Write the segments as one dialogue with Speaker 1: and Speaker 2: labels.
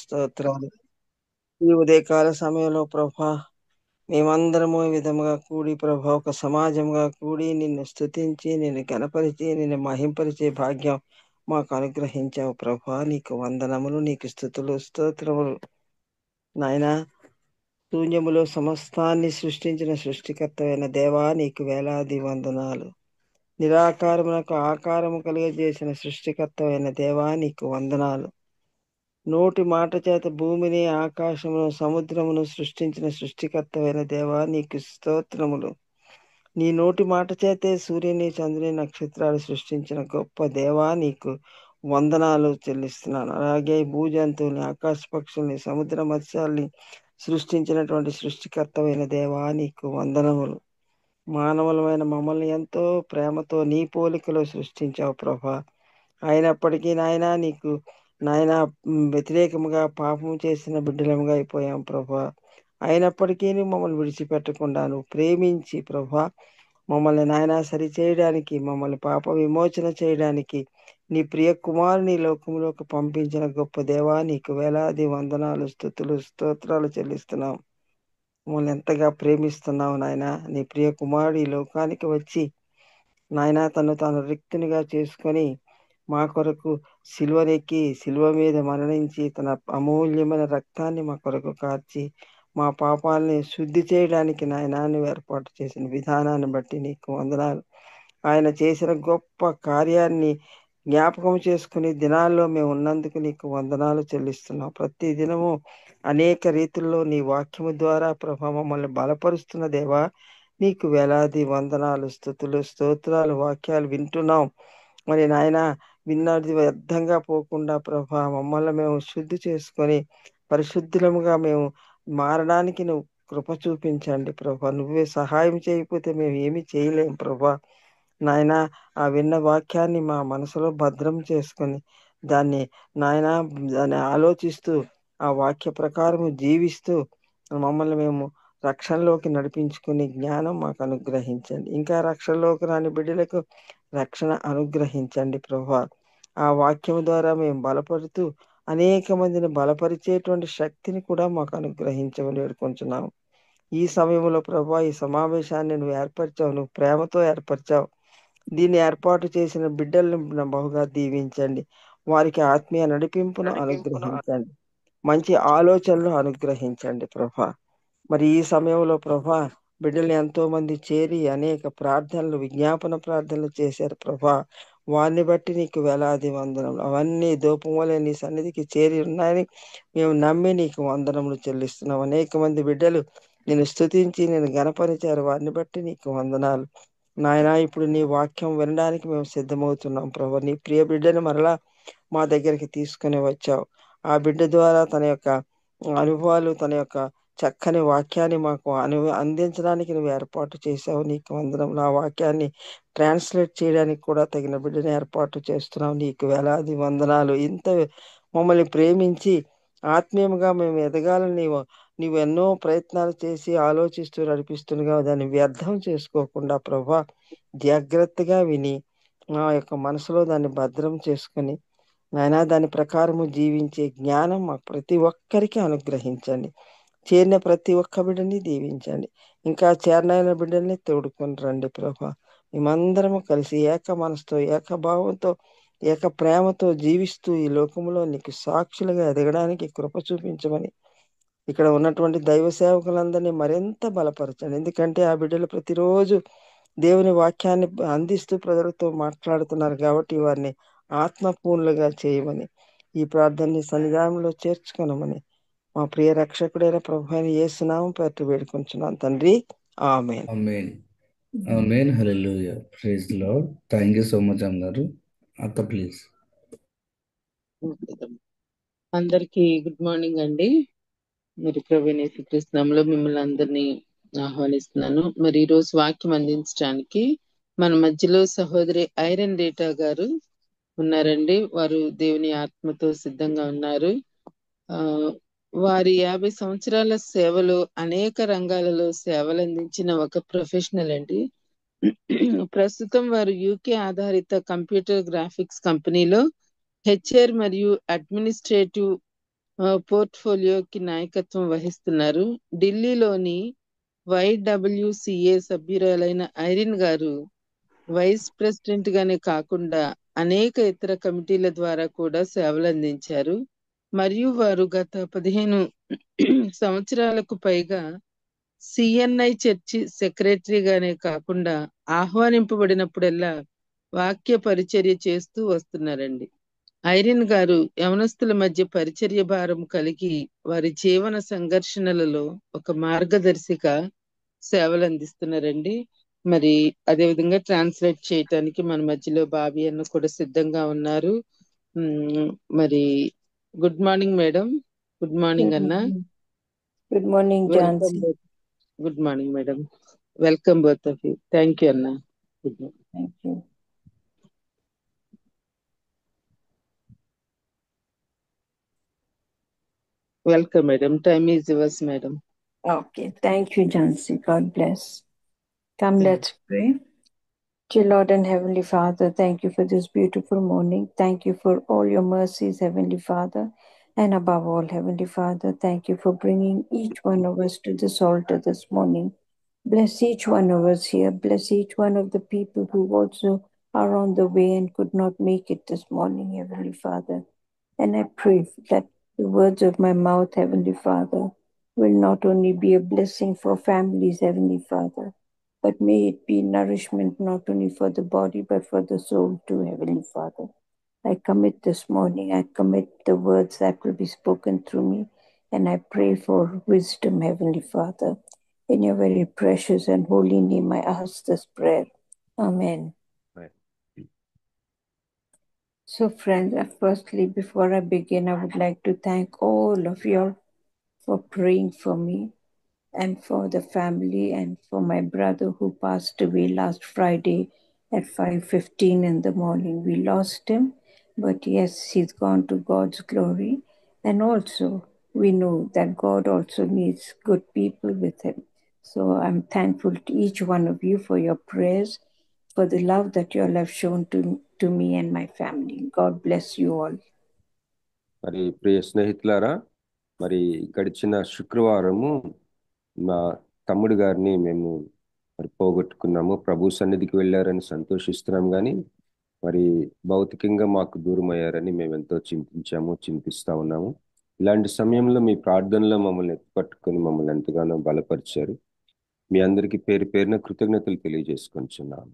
Speaker 1: స్తోత్రాలు. ఈ ఉదయకాల సమయంలో ప్రభా మేమందరము ఈ విధముగా కూడి ప్రభా ఒక సమాజంగా కూడి నిన్ను స్తుతించి నిన్ను గణపరిచి నిన్ను మహింపరిచే భాగ్యం మాకు అనుగ్రహించావు ప్రభా. నీకు వందనములు, నీకు స్తుతులు స్తోత్రములు. నాయనా, శూన్యములో సమస్తాన్ని సృష్టించిన సృష్టికర్తమైన దేవా నీకు వేలాది వందనాలు. నిరాకారమునకు ఆకారము కలిగజేసిన సృష్టికర్తమైన దేవా నీకు వందనాలు. నోటి మాట చేత భూమిని ఆకాశమును సముద్రమును సృష్టించిన సృష్టికర్తమైన దేవా నీకు స్తోత్రములు. నీ నోటి మాట చేతే సూర్యుని చంద్రుని నక్షత్రాలు సృష్టించిన గొప్ప దేవా నీకు వందనాలు చెల్లిస్తున్నాను. అలాగే భూజంతువుని, ఆకాశ పక్షుల్ని, సముద్ర మత్స్యాల్ని సృష్టించినటువంటి సృష్టికర్తమైన దేవా నీకు వందనములు. మానవులమైన మమ్మల్ని ఎంతో ప్రేమతో నీ పోలికలో సృష్టించావు ప్రభా. అయినప్పటికీ నాయనా నీకు నాయనా వ్యతిరేకముగా పాపం చేసిన బిడ్డలముగా అయిపోయాం ప్రభా. అయినప్పటికీ మమ్మల్ని విడిచిపెట్టకుండా నువ్వు ప్రేమించి ప్రభా మమ్మల్ని నాయనా సరి చేయడానికి, మమ్మల్ని పాప విమోచన చేయడానికి నీ ప్రియ కుమారుని లోకంలోకి పంపించిన గొప్ప దేవా నీకు వేలాది వందనాలు, స్తుతులు స్తోత్రాలు చెల్లిస్తున్నాం. మమ్మల్ని ఎంతగా ప్రేమిస్తున్నావు నాయనా. నీ ప్రియ కుమారుడు ఈ లోకానికి వచ్చి నాయనా తను తాను రిక్తునిగా చేసుకొని మా కొరకు సిలువనెక్కి సిలువ మీద మరణించి తన అమూల్యమైన రక్తాన్ని మా కొరకు కార్చి మా పాపాలని శుద్ధి చేయడానికి నాయనా నువ్వు ఏర్పాటు చేసిన విధానాన్ని బట్టి నీకు వందనాలు. ఆయన చేసిన గొప్ప కార్యాన్ని జ్ఞాపకం చేసుకుని దినాల్లో మేము ఉన్నందుకు నీకు వందనాలు చెల్లిస్తున్నాం. ప్రతి దినము అనేక రీతుల్లో నీ వాక్యము ద్వారా ప్రభా మమ్మల్ని బలపరుస్తున్న దేవా నీకు వేలాది వందనాలు, స్తుతులు స్తోత్రాలు. వాక్యాలు వింటున్నాం మరి నాయన, విన్నది వ్యర్థంగా పోకుండా ప్రభా మమ్మల్ని మేము శుద్ధి చేసుకొని పరిశుద్ధులముగా మేము మారడానికి నువ్వు కృప చూపించండి ప్రభా. నువ్వే సహాయం చేయకపోతే మేము ఏమి చేయలేం ప్రభా. నాయన, ఆ విన్న వాక్యాన్ని మా మనసులో భద్రం చేసుకొని దాన్ని నాయన దాన్ని ఆలోచిస్తూ ఆ వాక్య ప్రకారము జీవిస్తూ మమ్మల్ని మేము రక్షణలోకి నడిపించుకుని జ్ఞానం మాకు అనుగ్రహించండి. ఇంకా రక్షణలోకి రాని బిడ్డలకు రక్షణ అనుగ్రహించండి ప్రభా. ఆ వాక్యం ద్వారా మేము బలపడుతూ అనేక మందిని బలపరిచేటువంటి శక్తిని కూడా మాకు అనుగ్రహించమని వేడుకుంటున్నాము. ఈ సమయంలో ప్రభా ఈ సమావేశాన్ని నువ్వు ఏర్పరిచావు, నువ్వు ప్రేమతో ఏర్పరిచావు. దీన్ని ఏర్పాటు చేసిన బిడ్డలను బహుగా దీవించండి. వారికి ఆత్మీయ నడిపింపును అనుగ్రహించండి. మంచి ఆలోచనలు అనుగ్రహించండి ప్రభా. మరి ఈ సమయంలో ప్రభా బిడ్డలు ఎంతో మంది చేరి అనేక ప్రార్థనలు, విజ్ఞాపన ప్రార్థనలు చేశారు ప్రభా. వారిని బట్టి నీకు వేలాది వందనములు. అవన్నీ ధూపం వలె నీ సన్నిధికి చేరి ఉన్నాయని మేము నమ్మి నీకు వందనములు చెల్లిస్తున్నాం. అనేక మంది బిడ్డలు నేను స్తుతించి నేను గణపరిచారు. వారిని బట్టి నీకు వందనాలు నాయనా. ఇప్పుడు నీ వాక్యం వినడానికి మేము సిద్ధమవుతున్నాం ప్రభా. నీ ప్రియ బిడ్డను మరలా మా దగ్గరికి తీసుకుని వచ్చావు. ఆ బిడ్డ ద్వారా తన యొక్క అనుభవాలు, తన యొక్క చక్కని వాక్యాన్ని మాకు అందించడానికి నువ్వు ఏర్పాటు చేసావు. నీకు వందనములు. ఆ వాక్యాన్ని ట్రాన్స్లేట్ చేయడానికి కూడా తగిన బిడ్డను ఏర్పాటు చేస్తున్నావు. నీకు వేలాది వందనాలు. ఇంత మమ్మల్ని ప్రేమించి ఆత్మీయంగా మేము ఎదగాలని నీవు ఎన్నో ప్రయత్నాలు చేసి ఆలోచిస్తూ నడిపిస్తుండగా దాన్ని వ్యర్థం చేసుకోకుండా ప్రభా జాగ్రత్తగా విని మా యొక్క మనసులో దాన్ని భద్రం చేసుకుని నాయనా దాని ప్రకారము జీవించే జ్ఞానం మాకు ప్రతి ఒక్కరికి అనుగ్రహించండి. చేరిన ప్రతి ఒక్క బిడ్డని దీవించండి. ఇంకా చేరనైన బిడ్డల్ని తోడుకొని రండి ప్రభా. మేమందరము కలిసి ఏక మనసుతో, ఏకభావంతో, ఏక ప్రేమతో జీవిస్తూ ఈ లోకంలో నీకు సాక్షులుగా ఎదగడానికి కృప చూపించమని ఇక్కడ ఉన్నటువంటి దైవ సేవకులందరినీ మరింత బలపరచండి. ఎందుకంటే ఆ బిడ్డలు ప్రతిరోజు దేవుని వాక్యాన్ని అందిస్తూ ప్రజలతో మాట్లాడుతున్నారు కాబట్టి వారిని ఆత్మపూర్ణులుగా చేయమని ఈ ప్రార్థనని సన్నిధానంలో చేర్చుకొనమని మా ప్రియ రక్షకుడైన ప్రభువైన యేసునామం పేరిట వేడుకొంచున్నాను తండ్రి. ఆమేన్.
Speaker 2: ఆమేన్. ఆమేన్. హల్లెలూయా. Praise the lord. Thank you so much అన్నారు. అక్క ప్లీజ్.
Speaker 3: అందరికి గుడ్ మార్నింగ్ అండి. మరి ప్రభువైన యేసుక్రీస్తు నామములో మిమ్మల్ని అందరినీ ఆహ్వానిస్తున్నాను. మరి ఈ రోజు వాక్యం అందించడానికి మన మధ్యలో సహోదరి ఐరన్ డేటా గారు ఉన్నారండి. వారు దేవుని ఆత్మతో సిద్ధంగా ఉన్నారు. వారి 50 సంవత్సరాల సేవలో అనేక రంగాలలో సేవలు అందించిన ఒక ప్రొఫెషనల్ అండి. ప్రస్తుతం వారు యూకే ఆధారిత కంప్యూటర్ గ్రాఫిక్స్ కంపెనీలో హెచ్ఆర్ మరియు అడ్మినిస్ట్రేటివ్ పోర్ట్ఫోలియోకి నాయకత్వం వహిస్తున్నారు. ఢిల్లీలోని YWCA సభ్యురాలైన ఐరిన్ గారు వైస్ ప్రెసిడెంట్ గానే కాకుండా అనేక ఇతర కమిటీల ద్వారా కూడా సేవలు అందించారు. మరియు వారు గత 15 సంవత్సరాలకు పైగా CNI చర్చి సెక్రటరీగానే కాకుండా ఆహ్వానింపబడినప్పుడల్లా వాక్య పరిచర్య చేస్తూ వస్తున్నారండి. ఐరిన్ గారు యవనస్తుల మధ్య పరిచర్య భారం కలిగి వారి జీవన సంఘర్షణలలో ఒక మార్గదర్శిగా సేవలు అందిస్తున్నారండి. మరి అదేవిధంగా ట్రాన్స్లేట్ చేయటానికి మన మధ్యలో బాబీ అన్న కూడా సిద్ధంగా ఉన్నారు. మరి good morning madam. Good morning అన్న.
Speaker 4: Good morning,
Speaker 3: welcome.
Speaker 4: Jansi.
Speaker 3: Good morning madam. Welcome both of you. Thank you అన్న. Good morning.
Speaker 4: Thank you.
Speaker 3: Welcome madam. Time is yours madam.
Speaker 4: Okay, thank you, Jansi. God bless. Come, let's pray. Dear Lord and Heavenly Father, thank you for this beautiful morning. Thank you for all your mercies, Heavenly Father. And above all, Heavenly Father, thank you for bringing each one of us to this altar this morning. Bless each one of us here. Bless each one of the people who also are on the way and could not make it this morning, Heavenly Father. And I pray that the words of my mouth, Heavenly Father, will not only be a blessing for families, Heavenly Father, but may it be nourishment not only for the body, but for the soul too, Heavenly Father. I commit this morning, I commit the words that will be spoken through me, and I pray for wisdom, Heavenly Father. In your very precious and holy name, I ask this prayer. Amen.
Speaker 5: Right.
Speaker 4: So, friends, firstly, before I begin, I would like to thank all of you all for praying for me and for the family and for my brother who passed away last Friday at 5:15 in the morning. We lost him, but yes, he's gone to God's glory. And also, we know that God also needs good people with him. So I'm thankful to each one of you for your prayers, for the love that you all have shown to me and my family. God bless you all.
Speaker 5: మరి ప్రియ స్నేహితులారా, మరి గడిచిన శుక్రవారము మా తమ్ముడు గారిని మేము మరి పోగొట్టుకున్నాము. ప్రభు సన్నిధికి వెళ్ళారని సంతోషిస్తున్నాం, కానీ మరి భౌతికంగా మాకు దూరం అయ్యారని మేము ఎంతో చింతిస్తా ఉన్నాము. ఇలాంటి సమయంలో మీ ప్రార్థనలో మమ్మల్ని ఎత్తుపట్టుకొని మమ్మల్ని ఎంతగానో బలపరిచారు. మీ అందరికీ పేరు పేరున కృతజ్ఞతలు తెలియజేసుకుంటున్నాము.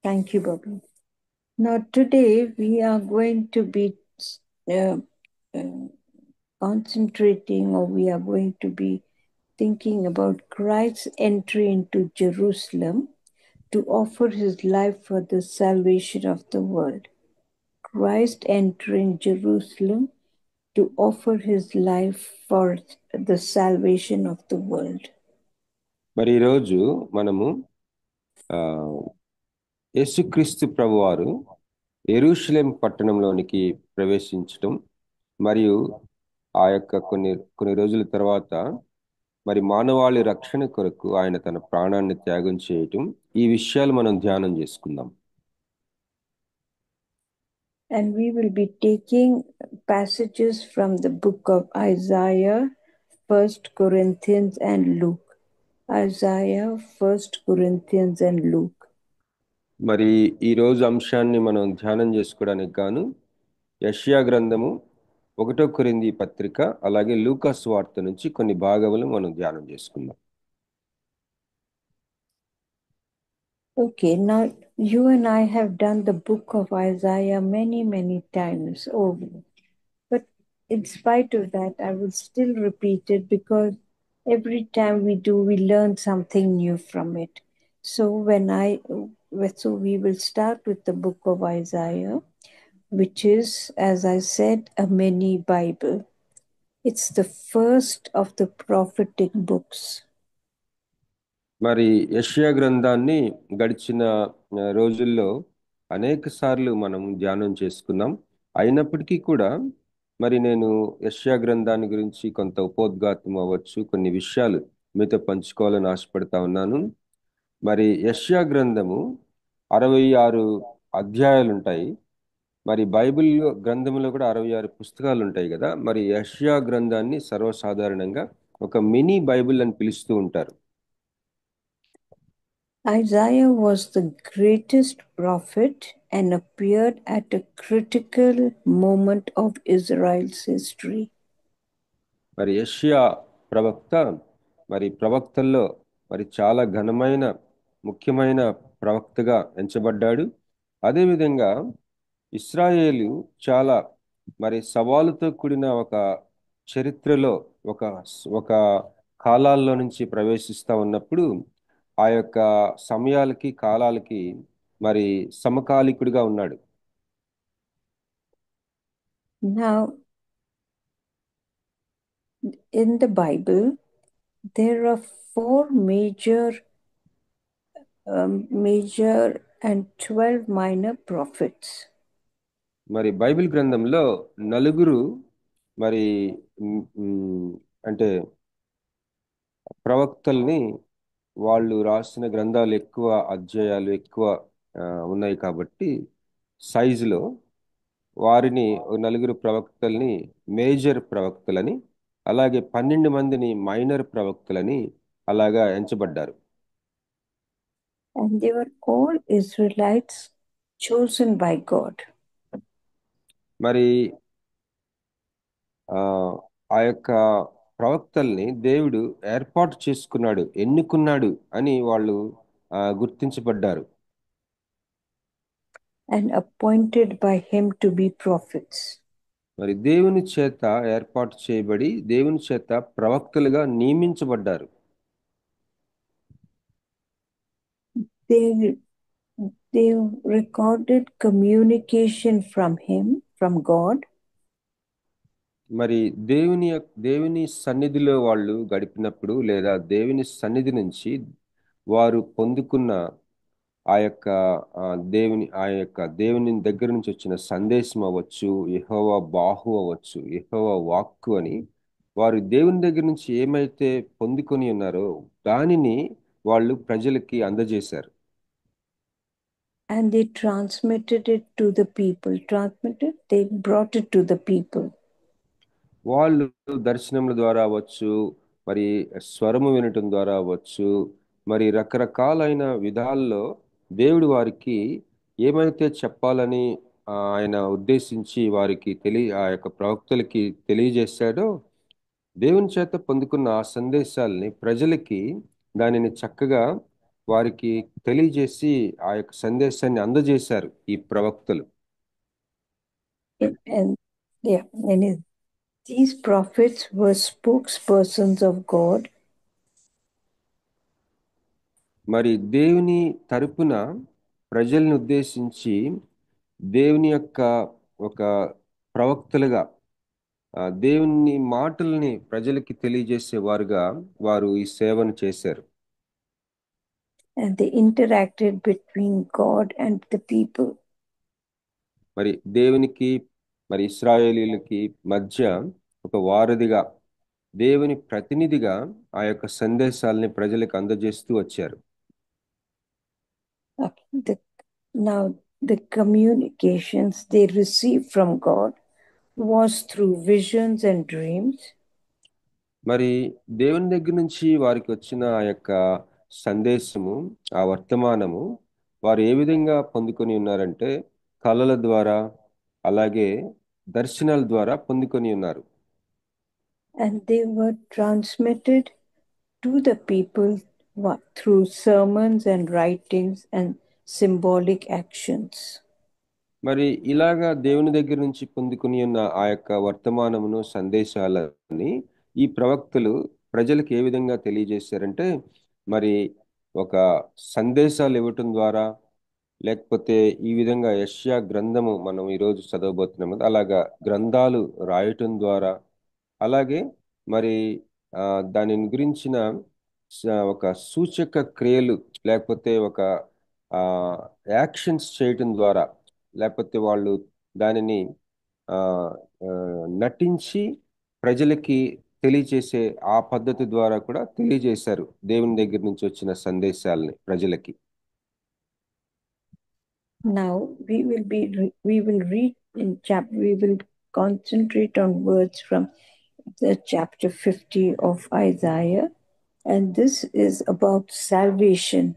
Speaker 4: Thank you, Bobby. Now, today we are going to be concentrating, or we are going to be thinking about Christ's entry into Jerusalem to offer his life for the salvation of the world. Christ entering Jerusalem to offer his life for the salvation of the world.
Speaker 5: మరి ఈరోజు మనము యేసుక్రీస్తు ప్రభువారు యెరూషలేం పట్టణంలోనికి ప్రవేశించటం, మరియు ఆ యొక్క కొన్ని రోజుల తర్వాత మరి మానవాళి రక్షణ కొరకు ఆయన తన ప్రాణాన్ని త్యాగం చేయటం, ఈ విషయాలు మనం ధ్యానం చేసుకుందాం.
Speaker 4: And we will be taking passages from the book of Isaiah, 1 Corinthians and Luke. Isaiah, 1 Corinthians and Luke.
Speaker 5: మరి ఈ రోజు అంశాన్ని మనం ధ్యానం చేసుకోవడానికి గాను యెషయా గ్రంథము, 1 కొరింథీ పత్రిక, అలాగే లూకా సువార్త నుంచి కొన్ని భాగములు మనం ధ్యానం చేసుకుందాం.
Speaker 4: Okay, now you and I have done the book of Isaiah many times over. But in spite of that, I will still repeat it because every time we do, we learn something new from it. So we will start with the book of Isaiah, which is, as I said, a mini Bible. It's the first of the prophetic books.
Speaker 5: మరి యెషయా గ్రంథాన్ని గడిచిన రోజుల్లో అనేక సార్లు మనం ధ్యానం చేసుకున్నాం. అయినప్పటికీ కూడా మరి నేను యెషయా గ్రంథాన్ని గురించి కొంత ఉపోద్ఘాతం అవ్వచ్చు, కొన్ని విషయాలు మీతో పంచుకోవాలని ఆశపడతా ఉన్నాను. మరి యెషయా గ్రంథము 66 అధ్యాయాలు ఉంటాయి. మరి బైబిల్ గ్రంథంలో కూడా 66 పుస్తకాలు ఉంటాయి కదా. మరి యెషయా గ్రంథాన్ని సర్వసాధారణంగా ఒక మినీ బైబిల్ అని పిలుస్తూ ఉంటారు.
Speaker 4: Isaiah was the greatest prophet and appeared at a critical moment of Israel's history.
Speaker 5: మరి యెషయా ప్రవక్త మరి ప్రవక్తల్లో మరి చాలా ఘనమైన ముఖ్యమైన ప్రవక్తగా ఎంచబడ్డాడు. అదేవిధంగా ఇశ్రాయేలు చాలా మరి సవాలుతో కూడిన ఒక చరిత్రలో ఒక ఒక కాలాల్లో నుంచి ప్రవేశిస్తా ఉన్నప్పుడు ఆ యొక్క సమయాలకి కాలాలకి మరి సమకాలికుడిగా ఉన్నాడు.
Speaker 4: Now, in the Bible, there are four major and 12 minor prophets.
Speaker 5: మరి బైబిల్ గ్రంథంలో నలుగురు మరి అంటే ప్రవక్తల్ని వాళ్ళు రాసిన గ్రంథాలు ఎక్కువ అధ్యాయాలు ఎక్కువ ఉన్నాయి కాబట్టి సైజులో వారిని నలుగురు ప్రవక్తల్ని మేజర్ ప్రవక్తలని, అలాగే 12 మందిని మైనర్ ప్రవక్తలని అలాగా ఎంచబడ్డారు.
Speaker 4: And they were all Israelites chosen by God.
Speaker 5: మరి ఆ యొక్క ప్రవక్తల్ని దేవుడు ఏర్పాటు చేసుకున్నాడు, ఎన్నుకున్నాడు అని వాళ్ళు గుర్తించబడ్డారు.
Speaker 4: And appointed by him to be prophets.
Speaker 5: మరి దేవుని చేత ఏర్పాటు చేయబడి దేవుని చేత ప్రవక్తలుగా నియమించబడ్డారు.
Speaker 4: They recorded communication from him, from God.
Speaker 5: మరి దేవుని సన్నిధిలో వాళ్ళు గడిపినప్పుడు లేదా దేవుని సన్నిధి నుంచి వారు పొందుకున్న ఆ యొక్క దేవుని దగ్గర నుంచి వచ్చిన సందేశం అవ్వచ్చు, యెహోవా బాహు అవ్వచ్చు, యెహోవా వాక్కు అని వారు దేవుని దగ్గర నుంచి ఏమైతే పొందుకొని ఉన్నారో దానిని వాళ్ళు ప్రజలకి అందజేశారు.
Speaker 4: And they transmitted it to the people. They brought it to the people.
Speaker 5: వాళ్ళు దర్శనముల ద్వారా అవ్వచ్చు, మరి స్వరము వినటం ద్వారా అవ్వచ్చు, మరి రకరకాలైన విధాల్లో దేవుడు వారికి ఏమైతే చెప్పాలని ఆయన ఉద్దేశించి వారికి ఆ యొక్క ప్రవక్తలకి తెలియజేశాడో దేవుని చేత పొందుకున్న ఆ సందేశాలని ప్రజలకి దానిని చక్కగా వారికి తెలియజేసి ఆ యొక్క సందేశాన్ని అందజేశారు ఈ ప్రవక్తలు.
Speaker 4: And these prophets were spokespersons of God.
Speaker 5: మరి దేవుని తరపున ప్రజల్ని ఉద్దేశించి దేవుని యొక్క ఒక ప్రవక్తలుగా దేవుని మాటల్ని ప్రజలకి తెలియజేసేవారుగా వారు ఈ సేవను చేశారు.
Speaker 4: And they interacted between God and the people.
Speaker 5: మరి దేవునికి మరి ఇశ్రాయేలీయులకి మధ్య ఒక వారధిగా దేవుని ప్రతినిధిగా ఆ యొక్క సందేశాలని ప్రజలకు అందజేస్తూ వచ్చారు.
Speaker 4: Now the communications they received from God was through visions and dreams.
Speaker 5: మరి దేవుని దగ్గర నుంచి వారికి వచ్చిన ఆ యొక్క సందేశము, ఆ వర్తమానము వారు ఏ విధంగా పొందుకొని ఉన్నారంటే కళల ద్వారా అలాగే దర్శనాల ద్వారా పొందుకొని ఉన్నారు.
Speaker 4: And they were transmitted to the people through sermons and writings and symbolic actions.
Speaker 5: మరి ఇలాగా దేవుని దగ్గర నుంచి పొందుకుని ఉన్న ఆ యొక్క వర్తమానమును సందేశాలని ఈ ప్రవక్తలు ప్రజలకు ఏ విధంగా తెలియజేశారంటే మరి ఒక సందేశాలు ఇవ్వటం ద్వారా, లేకపోతే ఈ విధంగా యెషయా గ్రంథము మనం ఈరోజు చదవబోతున్నాము అలాగా గ్రంథాలు రాయటం ద్వారా, అలాగే మరి దానిని గురించిన ఒక సూచక క్రియలు లేకపోతే ఒక యాక్షన్స్ చేయటం ద్వారా, లేకపోతే వాళ్ళు దానిని నటించి ప్రజలకి తెలియచేసే ఆ పద్ధతి ద్వారా కూడా తెలియజేశారు దేవుని దగ్గర నుంచి వచ్చిన సందేశాలని ప్రజలకి.
Speaker 4: Now we will read we will concentrate on words from the chapter 50 of Isaiah, and this is about salvation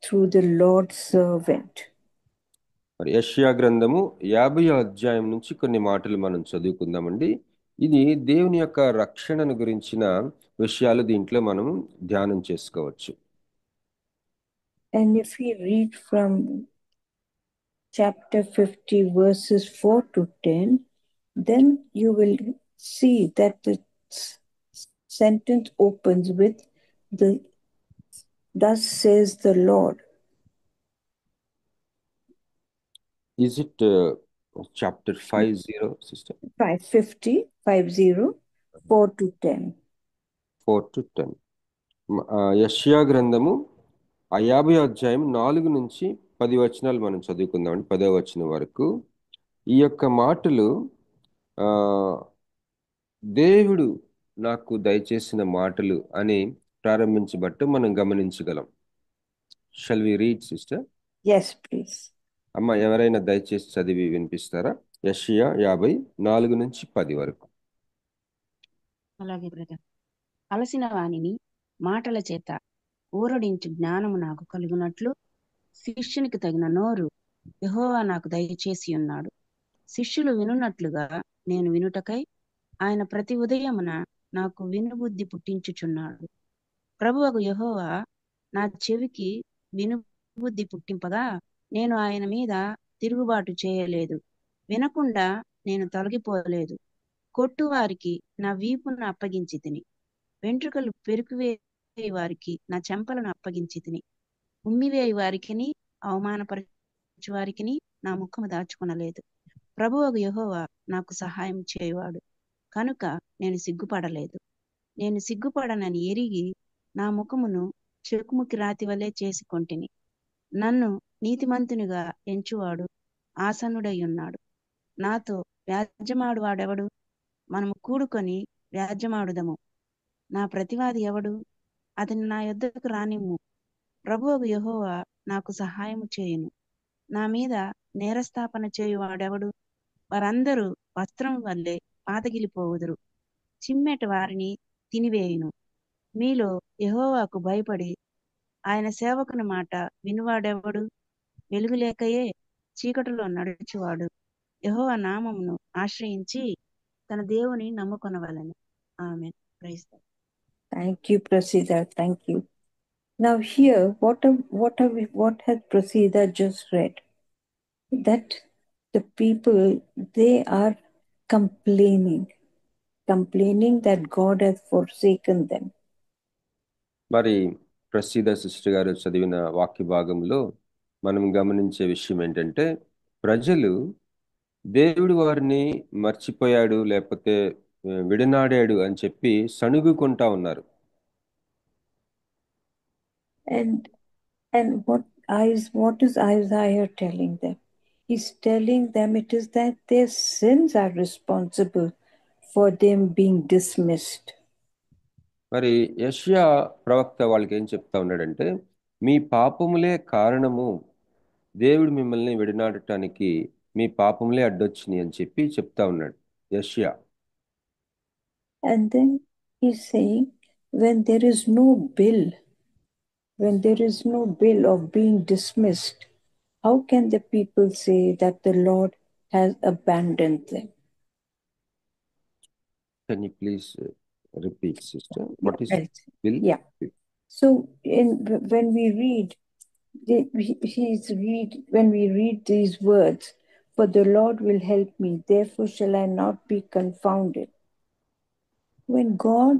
Speaker 4: through the Lord's servant.
Speaker 5: మరి యెషయా గ్రంథము 50వ అధ్యాయం నుంచి కొన్ని మాటలు మనం చదువుకుందామండి. ఇది దేవుని యొక్క రక్షణను గురించిన విషయాలు దీంట్లో మనం ధ్యానం చేసుకోవచ్చు.
Speaker 4: And if we read from chapter 50 verses 4 to 10, then you will see that the sentence opens with the "Thus says the Lord."
Speaker 5: Is it chapter 50, sister?
Speaker 4: 50, 4 to 10.
Speaker 5: 4 to 10. యెషయా గ్రంథము 50వ అధ్యాయం 4 నుంచి 10 వచనాలు మనం చదువుకుందామండి. 10వ వచనం వరకు ఈ యొక్క మాటలు దేవుడు నాకు దయచేసిన మాటలు అని ప్రారంభించబట్టు మనం గమనించగలం. Shall we read, sister?
Speaker 4: Yes, please.
Speaker 5: అమ్మ, ఎవరైనా దయచేసి చదివి వినిపిస్తారా? యెషయా 50 4 నుంచి 10 వరకు.
Speaker 6: అలాగే బ్రదర్. అలసిన వాణిని మాటల చేత ఊరడించు జ్ఞానము నాకు కలుగునట్లు శిష్యునికి తగిన నోరు యెహోవా నాకు దయచేసి ఉన్నాడు. శిష్యులు వినున్నట్లుగా నేను వినుటకై ఆయన ప్రతి ఉదయమున నాకు వినుబుద్ధి పుట్టించుచున్నాడు. ప్రభువగు యెహోవా నా చెవికి వినుబుద్ధి పుట్టింపగా నేను ఆయన మీద తిరుగుబాటు చేయలేదు. వినకుండా నేను తొలగిపోలేదు. కొట్టువారికి నా వీపును అప్పగించి తిని, వెంట్రుకలు పెరుకువేయి వారికి నా చెంపలను అప్పగించి తిని, ఉమ్మివేయి వారికిని అవమానపరచు వారికిని నా ముఖము దాచుకొనలేదు. ప్రభువగు యెహోవా నాకు సహాయం చేయువాడు కనుక నేను సిగ్గుపడలేదు. నేను సిగ్గుపడనని ఎరిగి నా ముఖమును చెకుముకి రాతి వలె చేసుకొంటిని. నన్ను నీతిమంతునిగా ఎంచువాడు ఆసన్నుడై ఉన్నాడు. నాతో వ్యాజ్యమాడు వాడెవడు? మనము కూడుకొని వ్యాజ్యమాడుదము. నా ప్రతివాది ఎవడు? అతని నా యొద్దకు రానిమ్ము. ప్రభువగు యెహోవా నాకు సహాయము చేయును. నా మీద నేరస్థాపన చేయువాడెవడు? వారందరూ వస్త్రం వల్లే పాతగిలిపోవుదురు. చిమ్మెట వారిని తినివేయును. మీలో యెహోవాకు భయపడి ఆయన సేవకుని మాట వినువాడెవడు? వెలుగు లేకయే చీకటిలో నడుచువాడు యెహోవా నామమును ఆశ్రయించి తన దేవుని నమ్ముకొనవలెను. ఆమేన్. Praise the lord.
Speaker 4: Thank you, Prasida. Thank you. Now here, what has Prasida just read? That the people, they are complaining that God has forsaken them.
Speaker 5: మరి ప్రసిద్ధ సిస్టర్ గారు చదివిన వాక్య భాగంలో మనం గమనించే విషయం ఏంటంటే, ప్రజలు దేవుడు వారిని మర్చిపోయాడు లేకపోతే విడనాడాడు అని చెప్పి సణుగుకుంటా ఉన్నారు.
Speaker 4: And what is Isaiah telling them? He's telling them it is that their sins are responsible for them being dismissed.
Speaker 5: మరి యెషయా ప్రవక్త వాళ్ళకి ఏం చెప్తా ఉన్నాడంటే, మీ పాపములే కారణము, దేవుడు మిమ్మల్ని విడనాడటానికి మీ పాపములే అడ్డొచ్చినాయి అని చెప్పి చెప్తా ఉన్నాడు యెషయా.
Speaker 4: And then he's saying, when there is no bill of being dismissed, how can the people say that the Lord has abandoned them?
Speaker 5: Can you please repeat, sister? What is
Speaker 4: Right.
Speaker 5: bill?
Speaker 4: Yeah. So when we read these words, for the Lord will help me, therefore shall I not be confounded. When God,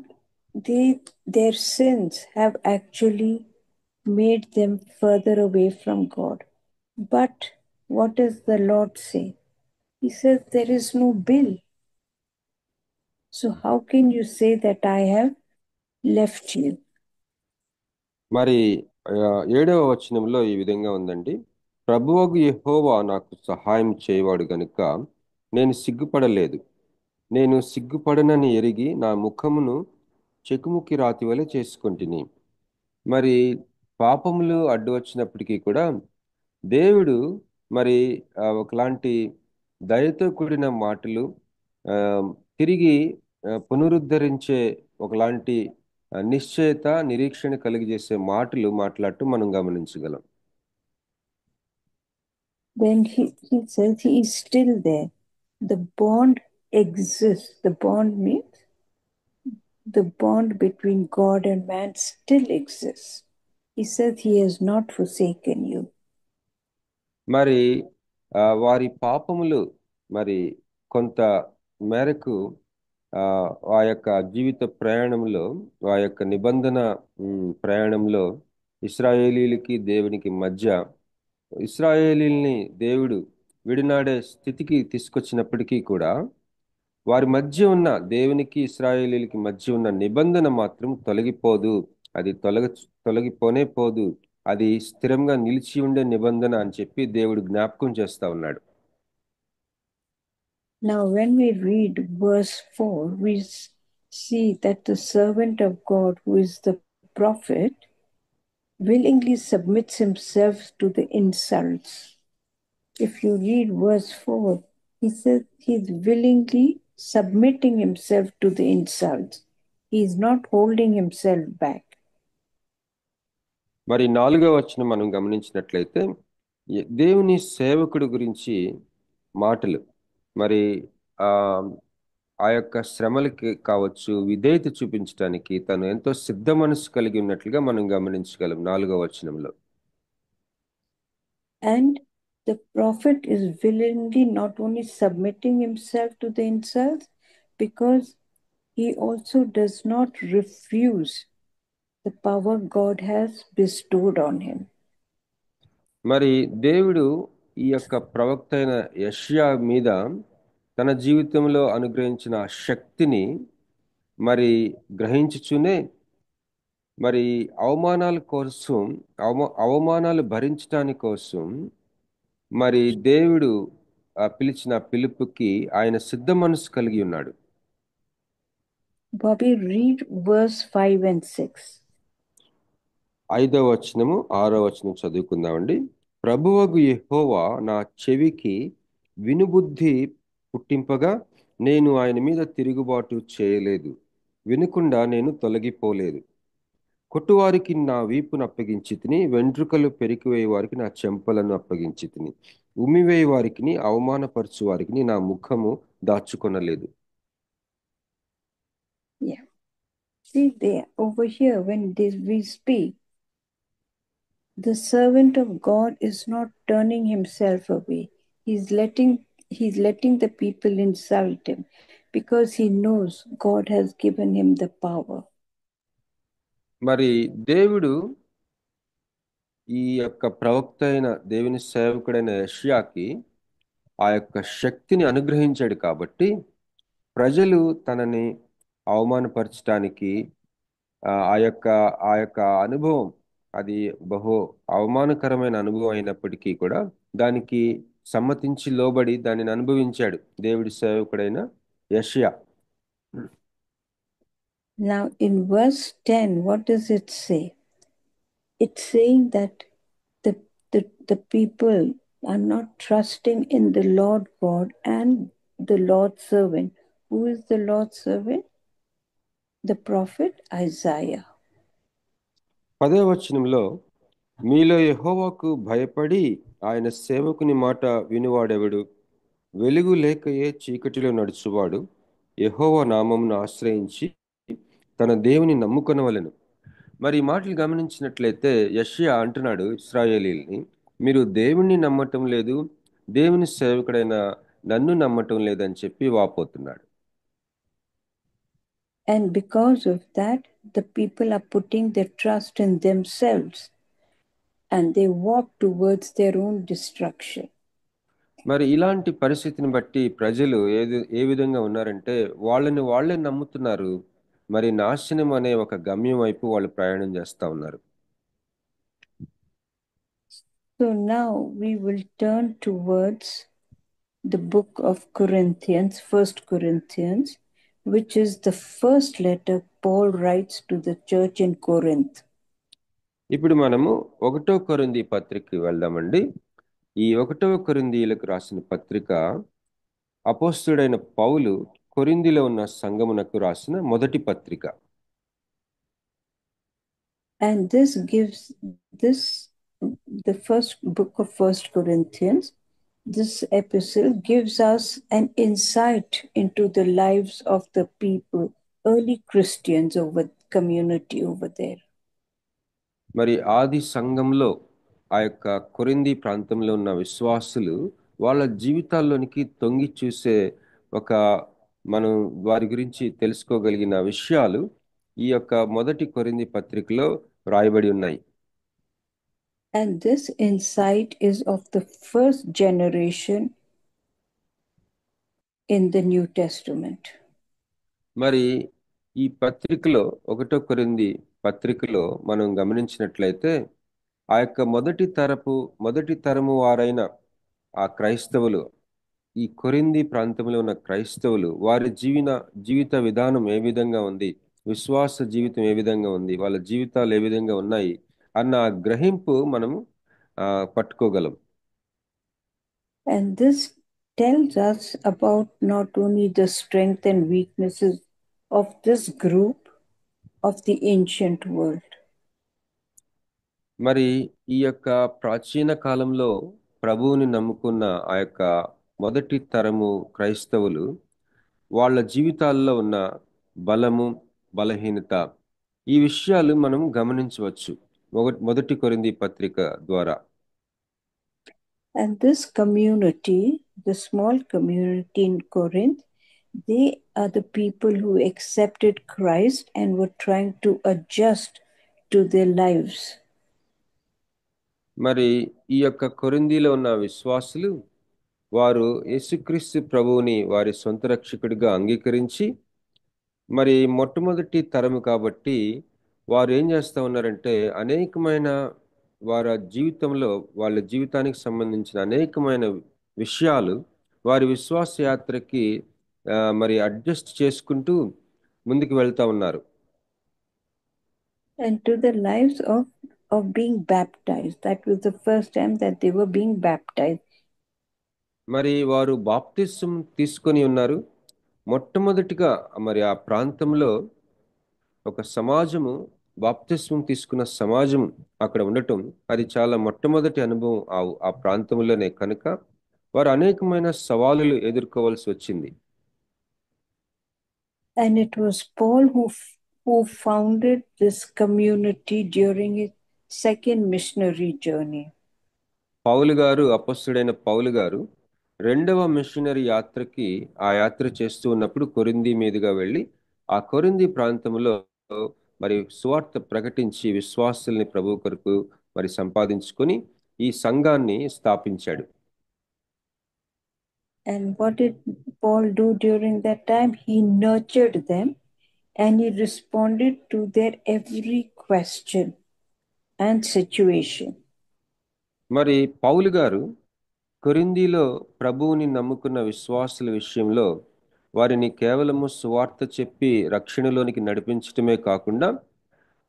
Speaker 4: their sins have actually made them further away from God. But what does the Lord say? He says there is no bill. So how can you say that I have left you?
Speaker 5: మరి 7వ వచనంలో ఈ విధంగా ఉందండి, ప్రభువగు యెహోవా నాకు సహాయం చేయవాడు గనుక నేను సిగ్గుపడలేదు. నేను సిగ్గుపడనని ఎరిగి నా ముఖమును చెకుముకి రాతి వలె చేసుకొంటిని. మరి పాపములు అడ్డు వచ్చినప్పటికీ కూడా దేవుడు మరి ఒకలాంటి దయతో కూడిన మాటలు తిరిగి పునరుద్ధరించే ఒకలాంటి నిశ్చయత, నిరీక్షణ కలిగజేసే మాటలు మాట్లాడటం మనం గమనించగలం.
Speaker 4: Then he says he is still there. The bond exists. The bond means the bond between God and man still exists. He says he has not forsaken you.
Speaker 5: మరి వారి పాపములు మరి కొంత మేరకు ఆ యొక్క జీవిత ప్రయాణంలో, ఆ యొక్క నిబంధన ప్రయాణంలో ఇశ్రాయేలీలకి దేవునికి మధ్య ఇశ్రాయేలీల్ని దేవుడు విడినాడే స్థితికి తీసుకొచ్చినప్పటికీ కూడా వారి మధ్య ఉన్న దేవునికి ఇశ్రాయేలీలకి మధ్య ఉన్న నిబంధన మాత్రం తొలగిపోదు. అది తొలగిపోనే పోదు. అది స్థిరంగా నిలిచి ఉండే నిబంధన అని చెప్పి దేవుడు జ్ఞాపకం చేస్తా ఉన్నాడు.
Speaker 4: Now when we read verse 4, we see that the servant of God, who is the prophet, willingly submits himself to the insults. If you read verse 4, he says he's willingly submitting himself to the insults. He is not holding himself back.
Speaker 5: మరి 4వ వచనం మనం గమనించినట్లయితే దేవుని సేవకుడు గురించి మాటలు. మరి ఆ యొక్క శ్రమలకి కావచ్చు, విధేయత చూపించడానికి తను ఎంతో సిద్ధ మనసు కలిగి ఉన్నట్లుగా మనం గమనించగలం 4వ వచనంలో.
Speaker 4: And the prophet is willingly not only submitting himself to the insults, because he also does not refuse the power God has bestowed on him.
Speaker 5: మరి దేవుడు ఈ యొక్క ప్రవక్త అయిన యెషయా మీద తన జీవితంలో అనుగ్రహించిన శక్తిని మరి గ్రహించుచునే మరి అవమానాలు భరించడానికి కోసం మరి దేవుడు పిలిచిన పిలుపుకి ఆయన సిద్ధ మనసు కలిగి ఉన్నాడు.
Speaker 4: Bobby, read verse 5 and 6.
Speaker 5: 5వ వచనము 6వ వచనం చదువుకుందామండి. ప్రభువగు యెహోవా నా చెవికి వినుబుద్ధి పుట్టింపగా నేను ఆయన మీద తిరుగుబాటు చేయలేదు, వినకుండా నేను తొలగిపోలేదు. కొట్టువారికి నా వీపును అప్పగించి తిని, వెంట్రుకలు పెరికివేయ వారికి నా చెంపలను అప్పగించి తిని, ఉమ్మివేయ వారికి, అవమానపరచు వారికి నా ముఖము దాచుకొనలేదు.
Speaker 4: Yeah. See there, over here, when we speak, the servant of God is not turning himself away. He's letting the people insult him because he knows God has given him the power.
Speaker 5: మరి దేవుడు ఈ యొక్క ప్రవక్త అయిన దేవుని సేవకుడైన యెషయాకి ఆ యొక్క శక్తిని అనుగ్రహించాడు కాబట్టి ప్రజలు తనని అవమానపరచడానికి ఆ యొక్క అనుభవం అది బహు అవమానకరమైన అనుభవం అయినప్పటికీ కూడా దానికి సమ్మతించి లోబడి దానిని అనుభవించాడు దేవుడి సేవకుడైన యెషయా.
Speaker 4: Now in verse 10, what does it say? It's saying that the people are not trusting in the Lord God and the Lord's servant. Who is the Lord's servant? The prophet Isaiah.
Speaker 5: 10వ వచనంలో మీలో యెహోవాకు భయపడి ఆయన సేవకుని మాట వినువాడెవడు? వెలుగు లేకయే చీకటిలో నడుచువాడు యెహోవా నామమును ఆశ్రయించి తన దేవుని నమ్ముకొనవలెను. మరి ఈ మాటలు గమనించినట్లయితే యెషయా అంటున్నాడు ఇశ్రాయేలీల్ని, మీరు దేవుణ్ణి నమ్మటం లేదు, దేవుని సేవకుడైన నన్ను నమ్మటం లేదని చెప్పి వాపోతున్నాడు.
Speaker 4: And because of that, the people are putting their trust in themselves and they walk towards their own destruction.
Speaker 5: మరి ఇలాంటి పరిస్థితిని బట్టి ప్రజలు ఏ విధంగా ఉన్నారంటే వాళ్ళే నమ్ముతున్నారు, మరి నాశనం అనే ఒక గమ్యం వైపు వాళ్ళు ప్రయాణం చేస్తా ఉన్నారు.
Speaker 4: So now we will turn towards the book of Corinthians, 1 Corinthians, which is the first letter Paul writes to the church in Corinth.
Speaker 5: ఇప్పుడు మనము 1 కొరింథీ పత్రికకి వెళ్దామండి. ఈ 1వ కొరింథీయులకు రాసిన పత్రిక అపోస్తలుడైన పౌలు కొరింథీలో ఉన్న సంఘమునకు రాసిన మొదటి పత్రిక.
Speaker 4: And this gives the first book of First Corinthians. This epistle gives us an insight into the lives of the people, early Christians community over there.
Speaker 5: మరి ఆది సంఘంలో ఆ యొక్క కొరింథీ ప్రాంతంలో ఉన్న విశ్వాసులు వాళ్ళ జీవితాల్లోనికి తొంగి చూసే మనం వారి గురించి తెలుసుకోగలిగిన విషయాలు ఈ యొక్క మొదటి కొరింథీ పత్రికలో రాయబడి ఉన్నాయి.
Speaker 4: And this insight is of the first generation in the New Testament.
Speaker 5: మరి ఈ పత్రికలో 1వ కొరింథీ పత్రికలో మనం గమనించినట్లయితే ఆ యొక్క మొదటి తరము వారైన ఆ క్రైస్తవులు, ఈ కొరింథీ ప్రాంతంలో ఉన్న క్రైస్తవులు వారి జీవిత విధానం ఏ విధంగా ఉంది, విశ్వాస జీవితం ఏ విధంగా ఉంది, వాళ్ళ జీవితాలు ఏ విధంగా ఉన్నాయి అన్న గ్రహింపు మనము పట్టుకోగలం.
Speaker 4: And this tells us about not only the strength and weaknesses of this group of the ancient world.
Speaker 5: మరి ఈ యొక్క ప్రాచీన కాలంలో ప్రభువుని నమ్ముకున్న ఆ యొక్క మొదటి తరము క్రైస్తవులు వాళ్ళ జీవితాల్లో ఉన్న బలము, బలహీనత, ఈ విషయాలు మనం గమనించవచ్చు మొదటి కొరింథీ పత్రిక ద్వారా.
Speaker 4: And this community, the small community in Corinth, they are the people who accepted Christ and were trying to adjust to their lives.
Speaker 5: మరి ఈ యొక్క కొరింథీలో ఉన్న విశ్వాసులు వారు యేసుక్రీస్తు ప్రభువుని వారి సొంత రక్షకుడిగా అంగీకరించి, మరి మొట్టమొదటి తరము కాబట్టి వారు ఏం చేస్తా ఉన్నారంటే అనేకమైన వారి జీవితంలో వాళ్ళ జీవితానికి సంబంధించిన అనేకమైన విషయాలు వారి విశ్వాస యాత్రకి మరి అడ్జస్ట్ చేసుకుంటూ ముందుకు వెళ్తా ఉన్నారు.
Speaker 4: And to the lives of being baptized. That was the first time that they were being baptized.
Speaker 5: మరి వారు బాప్తిసం తీసుకొని ఉన్నారు. మొట్టమొదటిగా మరి ఆ ప్రాంతంలో ఒక సమాజము, బాప్తిస్మం తీసుకున్న సమాజం అక్కడ ఉండటం అది చాలా మొట్టమొదటి అనుభవం ఆ ప్రాంతంలోనే కనుక వారు అనేకమైన సవాలులు ఎదుర్కోవాల్సి వచ్చింది.
Speaker 4: And it was Paul who founded this community during his second missionary journey.
Speaker 5: అపొస్తలుడైన పౌలు గారు 2వ మిషనరీ యాత్రకి ఆ యాత్ర చేస్తూ ఉన్నప్పుడు కొరింథీ మీదుగా వెళ్ళి ఆ కొరింథీ ప్రాంతంలో మరి సువార్త ప్రకటించి విశ్వాసుల్ని ప్రభు కొరకు మరి సంపాదించుకొని ఈ సంఘాన్ని స్థాపించాడు.
Speaker 4: And what did Paul do during that time? He nurtured them and he responded to their every question and situation.
Speaker 5: మరి పౌలు గారు కొరింథీలో ప్రభువుని నమ్ముకున్న విశ్వాసుల విషయంలో వారిని కేవలము సువార్త చెప్పి రక్షణలోనికి నడిపించటమే కాకుండా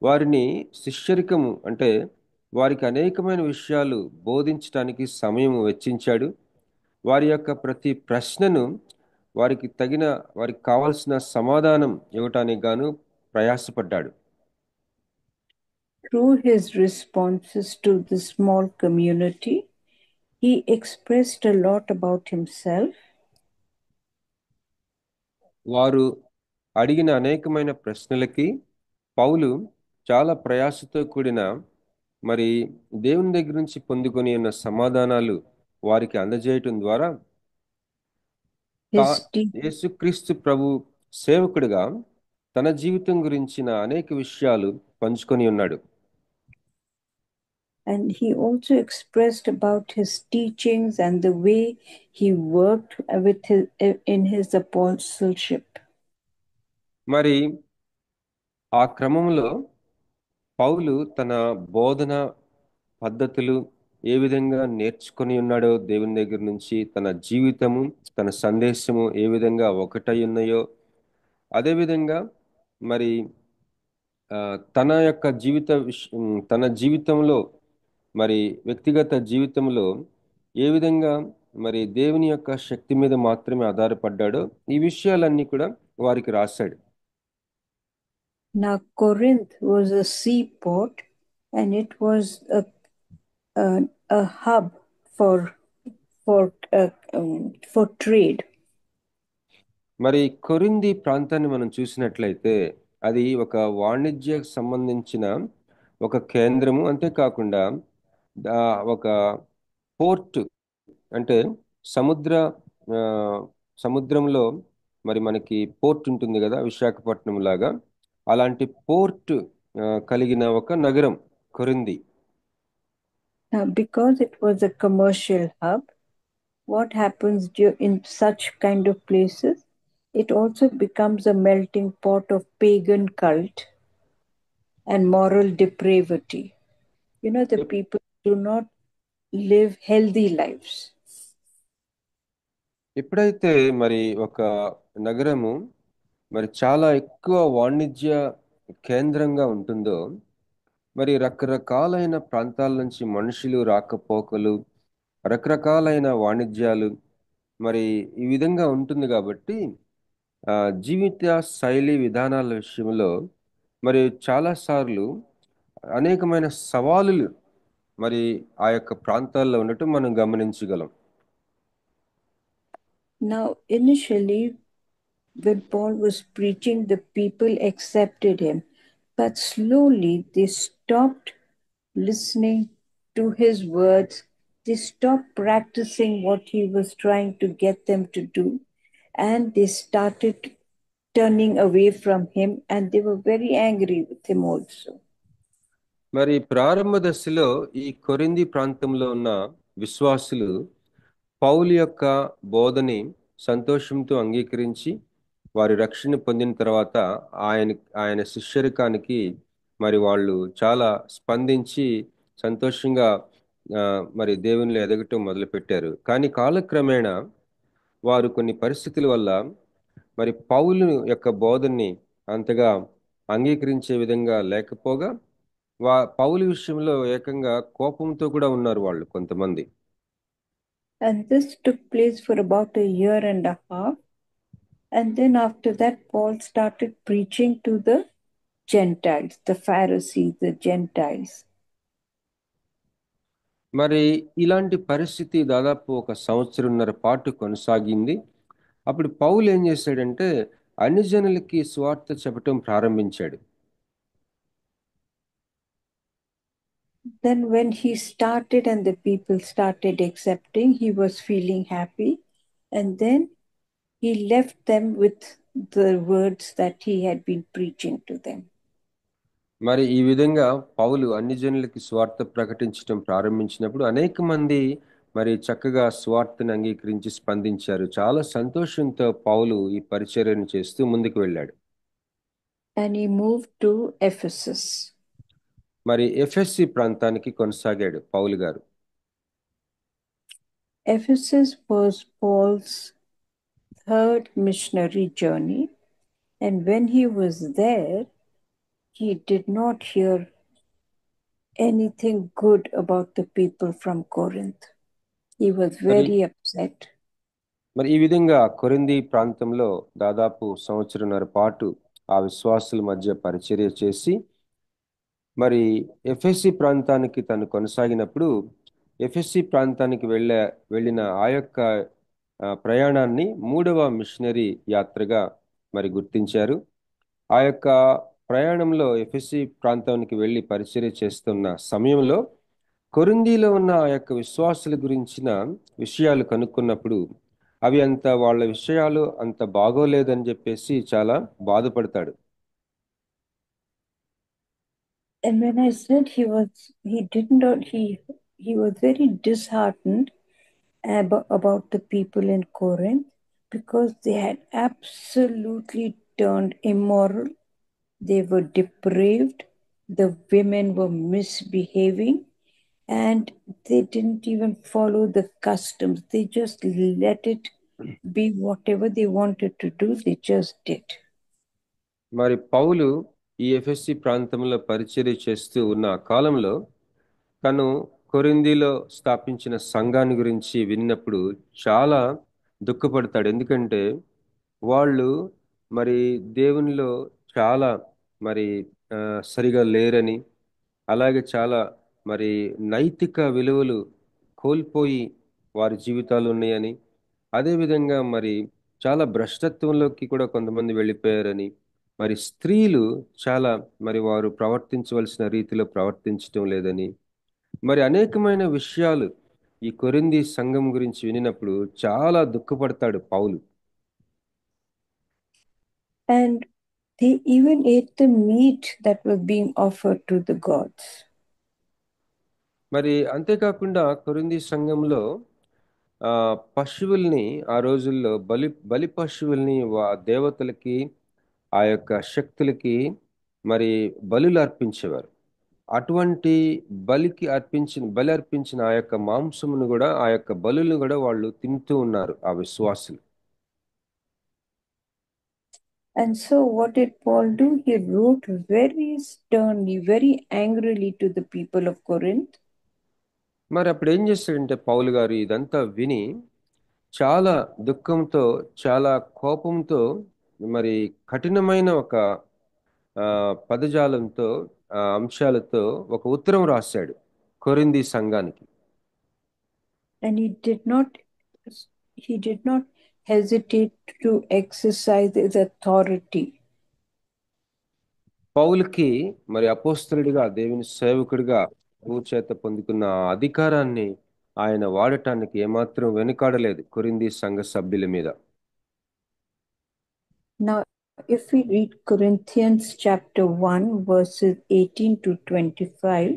Speaker 5: వారిని శిష్యరికము అంటే వారికి అనేకమైన విషయాలు బోధించడానికి సమయం వెచ్చించాడు. వారి యొక్క ప్రతి ప్రశ్నను వారికి కావాల్సిన సమాధానం ఇవ్వటానికి గాను ప్రయాసపడ్డాడు.
Speaker 4: Through his responses to the small community, he expressed a lot about himself.
Speaker 5: వారు అడిగిన అనేకమైన ప్రశ్నలకి పౌలు చాలా ప్రయాసతో కూడిన మరి దేవుని దగ్గర నుంచి పొందుకొని ఉన్న సమాధానాలు వారికి అందజేయటం ద్వారా యేసుక్రీస్తు ప్రభు సేవకుడిగా తన జీవితం గురించిన అనేక విషయాలు పంచుకొని ఉన్నాడు.
Speaker 4: And he also expressed about his teachings and the way he worked in his apostleship.
Speaker 5: మరి ఆ క్రమంలో పౌలు తన బోధన పద్ధతులు ఏ విధంగా నేర్చుకొని ఉన్నాడో దేవుని దగ్గర నుంచి, తన జీవితము, తన సందేశము ఏ విధంగా ఒకటై ఉన్నాయో, అదేవిధంగా మరి తన యొక్క తన జీవితంలో మరి వ్యక్తిగత జీవితంలో ఏ విధంగా మరి దేవుని యొక్క శక్తి మీద మాత్రమే ఆధారపడ్డాడో ఈ విషయాలన్నీ కూడా వారికి రాశాడు.
Speaker 4: Now, Corinth was a seaport and it was a hub for trade.
Speaker 5: మరి కొరింథీ ప్రాంతాన్ని మనం చూసినట్లయితే అది ఒక వాణిజ్యకు సంబంధించిన ఒక కేంద్రము, అంతేకాకుండా ఒక పోర్ట్, అంటే సముద్రంలో మరి మనకి పోర్ట్ ఉంటుంది కదా, విశాఖపట్నం లాగా అలాంటి పోర్ట్ కలిగిన ఒక నగరం కొరింథీ.
Speaker 4: Now, because it was a commercial hub, what happens in such kind of places? It also becomes a melting pot of pagan cult and moral depravity. You know, the people do not live healthy lives.
Speaker 5: ఎప్పుడైతే మరి ఒక నగరము మరి చాలా ఎక్కువ వాణిజ్య కేంద్రంగా ఉంటుందో, మరి రకరకాలైన ప్రాంతాల నుంచి మనుషులు రాకపోకలు, రకరకాలైన వాణిజ్యాలు మరి ఈ విధంగా ఉంటుంది కాబట్టి జీవిత శైలి విధానాల విషయంలో మరి చాలాసార్లు అనేకమైన సవాలులు మరి ఆ యొక్క ప్రాంతాల్లో ఉండటం మనం గమనించగలం.
Speaker 4: Now, initially, when Paul was preaching, the people accepted him, but slowly they stopped listening to his words. They stopped practicing what he was trying to get them to do, and they started turning away from him, and they were very angry with him also.
Speaker 5: మరి ప్రారంభ దశలో ఈ కొరింథీ ప్రాంతంలో ఉన్న విశ్వాసులు పౌలు యొక్క బోధని సంతోషంతో అంగీకరించి వారి రక్షణ పొందిన తర్వాత ఆయన శిష్యరికానికి మరి వాళ్ళు చాలా స్పందించి సంతోషంగా మరి దేవునిలో ఎదగటం మొదలుపెట్టారు. కానీ కాలక్రమేణా వారు కొన్ని పరిస్థితుల వల్ల మరి పౌలు యొక్క బోధన్ని అంతగా అంగీకరించే విధంగా లేకపోగా పౌలు విషయంలో ఏకంగా కోపంతో కూడా ఉన్నారు వాళ్ళు కొంతమంది.
Speaker 4: And this took place for about a year and a half. And then after that, Paul started preaching to the Gentiles, the Pharisees, the Gentiles.
Speaker 5: మరి ఇలాంటి పరిస్థితి దాదాపు 1 సంవత్సరంన్నర పాటు కొనసాగింది. అప్పుడు పౌలు ఏం చేశాడంటే అన్ని జనులకి సువార్త చెప్పటం ప్రారంభించాడు.
Speaker 4: Then when he started and the people started accepting, he was feeling happy. And then he left them with the words that he had been preaching to them.
Speaker 5: మరి ఈ విధంగా పౌలు అన్ని జనులకి సువార్త ప్రకటించడం ప్రారంభించినప్పుడు అనేక మంది మరి చక్కగా సువార్తను అంగీకరించి స్పందించారు. చాలా సంతోషంతో పౌలు ఈ పరిచర్యను చేస్తూ ముందుకు వెళ్ళాడు.
Speaker 4: And he moved to Ephesus.
Speaker 5: మరి ఎఫెస్సి ప్రాంతానికి కొనసాగాడు పౌలు గారు.
Speaker 4: Ephesus was Paul's third missionary journey, and when he was there, he did not hear anything good about the people from Corinth. He was very upset.
Speaker 5: మరి ఈ విధంగా కొరింథీ ప్రాంతంలో దాదాపు 1 సంవత్సరంన్నర పాటు ఆ విశ్వాసుల మధ్య పరిచర్య చేసి మరి ఎఫెస్సి ప్రాంతానికి తను కొనసాగినప్పుడు ఎఫెస్సి ప్రాంతానికి వెళ్ళిన ఆ యొక్క ప్రయాణాన్ని 3వ మిషనరీ యాత్రగా మరి గుర్తించారు. ఆ యొక్క ప్రయాణంలో ఎఫెస్సి ప్రాంతానికి వెళ్ళి పరిచర్య చేస్తున్న సమయంలో కొరింథీలో ఉన్న ఆ యొక్క విశ్వాసుల గురించిన విషయాలు కనుక్కున్నప్పుడు అవి వాళ్ళ విషయాలు అంత బాగోలేదని చెప్పేసి చాలా బాధపడతాడు.
Speaker 4: And when I said he was very disheartened about the people in Corinth because they had absolutely turned immoral. They were depraved. The women were misbehaving and they didn't even follow the customs. They just let it be whatever they wanted to do. They just did.
Speaker 5: మరి పౌలు ఈ ఎఫెస్సి ప్రాంతంలో పరిచర్య చేస్తూ ఉన్న కాలంలో తను కొరింథీలో స్థాపించిన సంఘాన్ని గురించి విన్నప్పుడు చాలా దుఃఖపడతాడు. ఎందుకంటే వాళ్ళు మరి దేవునిలో చాలా మరి సరిగా లేరని, అలాగే చాలా మరి నైతిక విలువలు కోల్పోయి వారి జీవితాలు ఉన్నాయని, అదేవిధంగా మరి చాలా భ్రష్టత్వంలోకి కూడా కొంతమంది వెళ్ళిపోయారని, మరి స్త్రీలు చాలా మరి వారు ప్రవర్తించవలసిన రీతిలో ప్రవర్తించటం లేదని, మరి అనేకమైన విషయాలు ఈ కొరింథీ సంఘం గురించి వినినప్పుడు చాలా దుఃఖపడతాడు పౌలు.
Speaker 4: And they even ate the meat that was being offered to the gods.
Speaker 5: మరి అంతేకాకుండా కొరింథీ సంఘంలో పశువుల్ని ఆ రోజుల్లో బలి పశువుల్ని దేవతలకి, ఆ యొక్క శక్తులకి మరి బలులు అర్పించేవారు. అటువంటి బలి అర్పించిన ఆ యొక్క మాంసమును కూడా, ఆ యొక్క బలులను కూడా వాళ్ళు తింటూ ఉన్నారు ఆ విశ్వాసులు.
Speaker 4: And so what did Paul do? He wrote very sternly, very angrily to the people of Corinth.
Speaker 5: మరి అప్పుడు ఏం చేశాడంటే పౌలు గారు ఇదంతా విని చాలా దుఃఖంతో, చాలా కోపంతో, మరి కఠినమైన ఒక పదజాలంతో, అంశాలతో ఒక ఉత్తరం రాశాడు కొరింథీ సంఘానికి.
Speaker 4: And he did not hesitate to exercise his authority.
Speaker 5: పౌలుకి మరి అపోస్తలుడిగా, దేవుని సేవకుడిగా చేత పొందుకున్న అధికారాన్ని ఆయన వాడటానికి ఏమాత్రం వెనుకాడలేదు కొరింథీ సంఘ సభ్యుల మీద.
Speaker 4: Now, if we read Corinthians chapter 1, verses 18 to 25,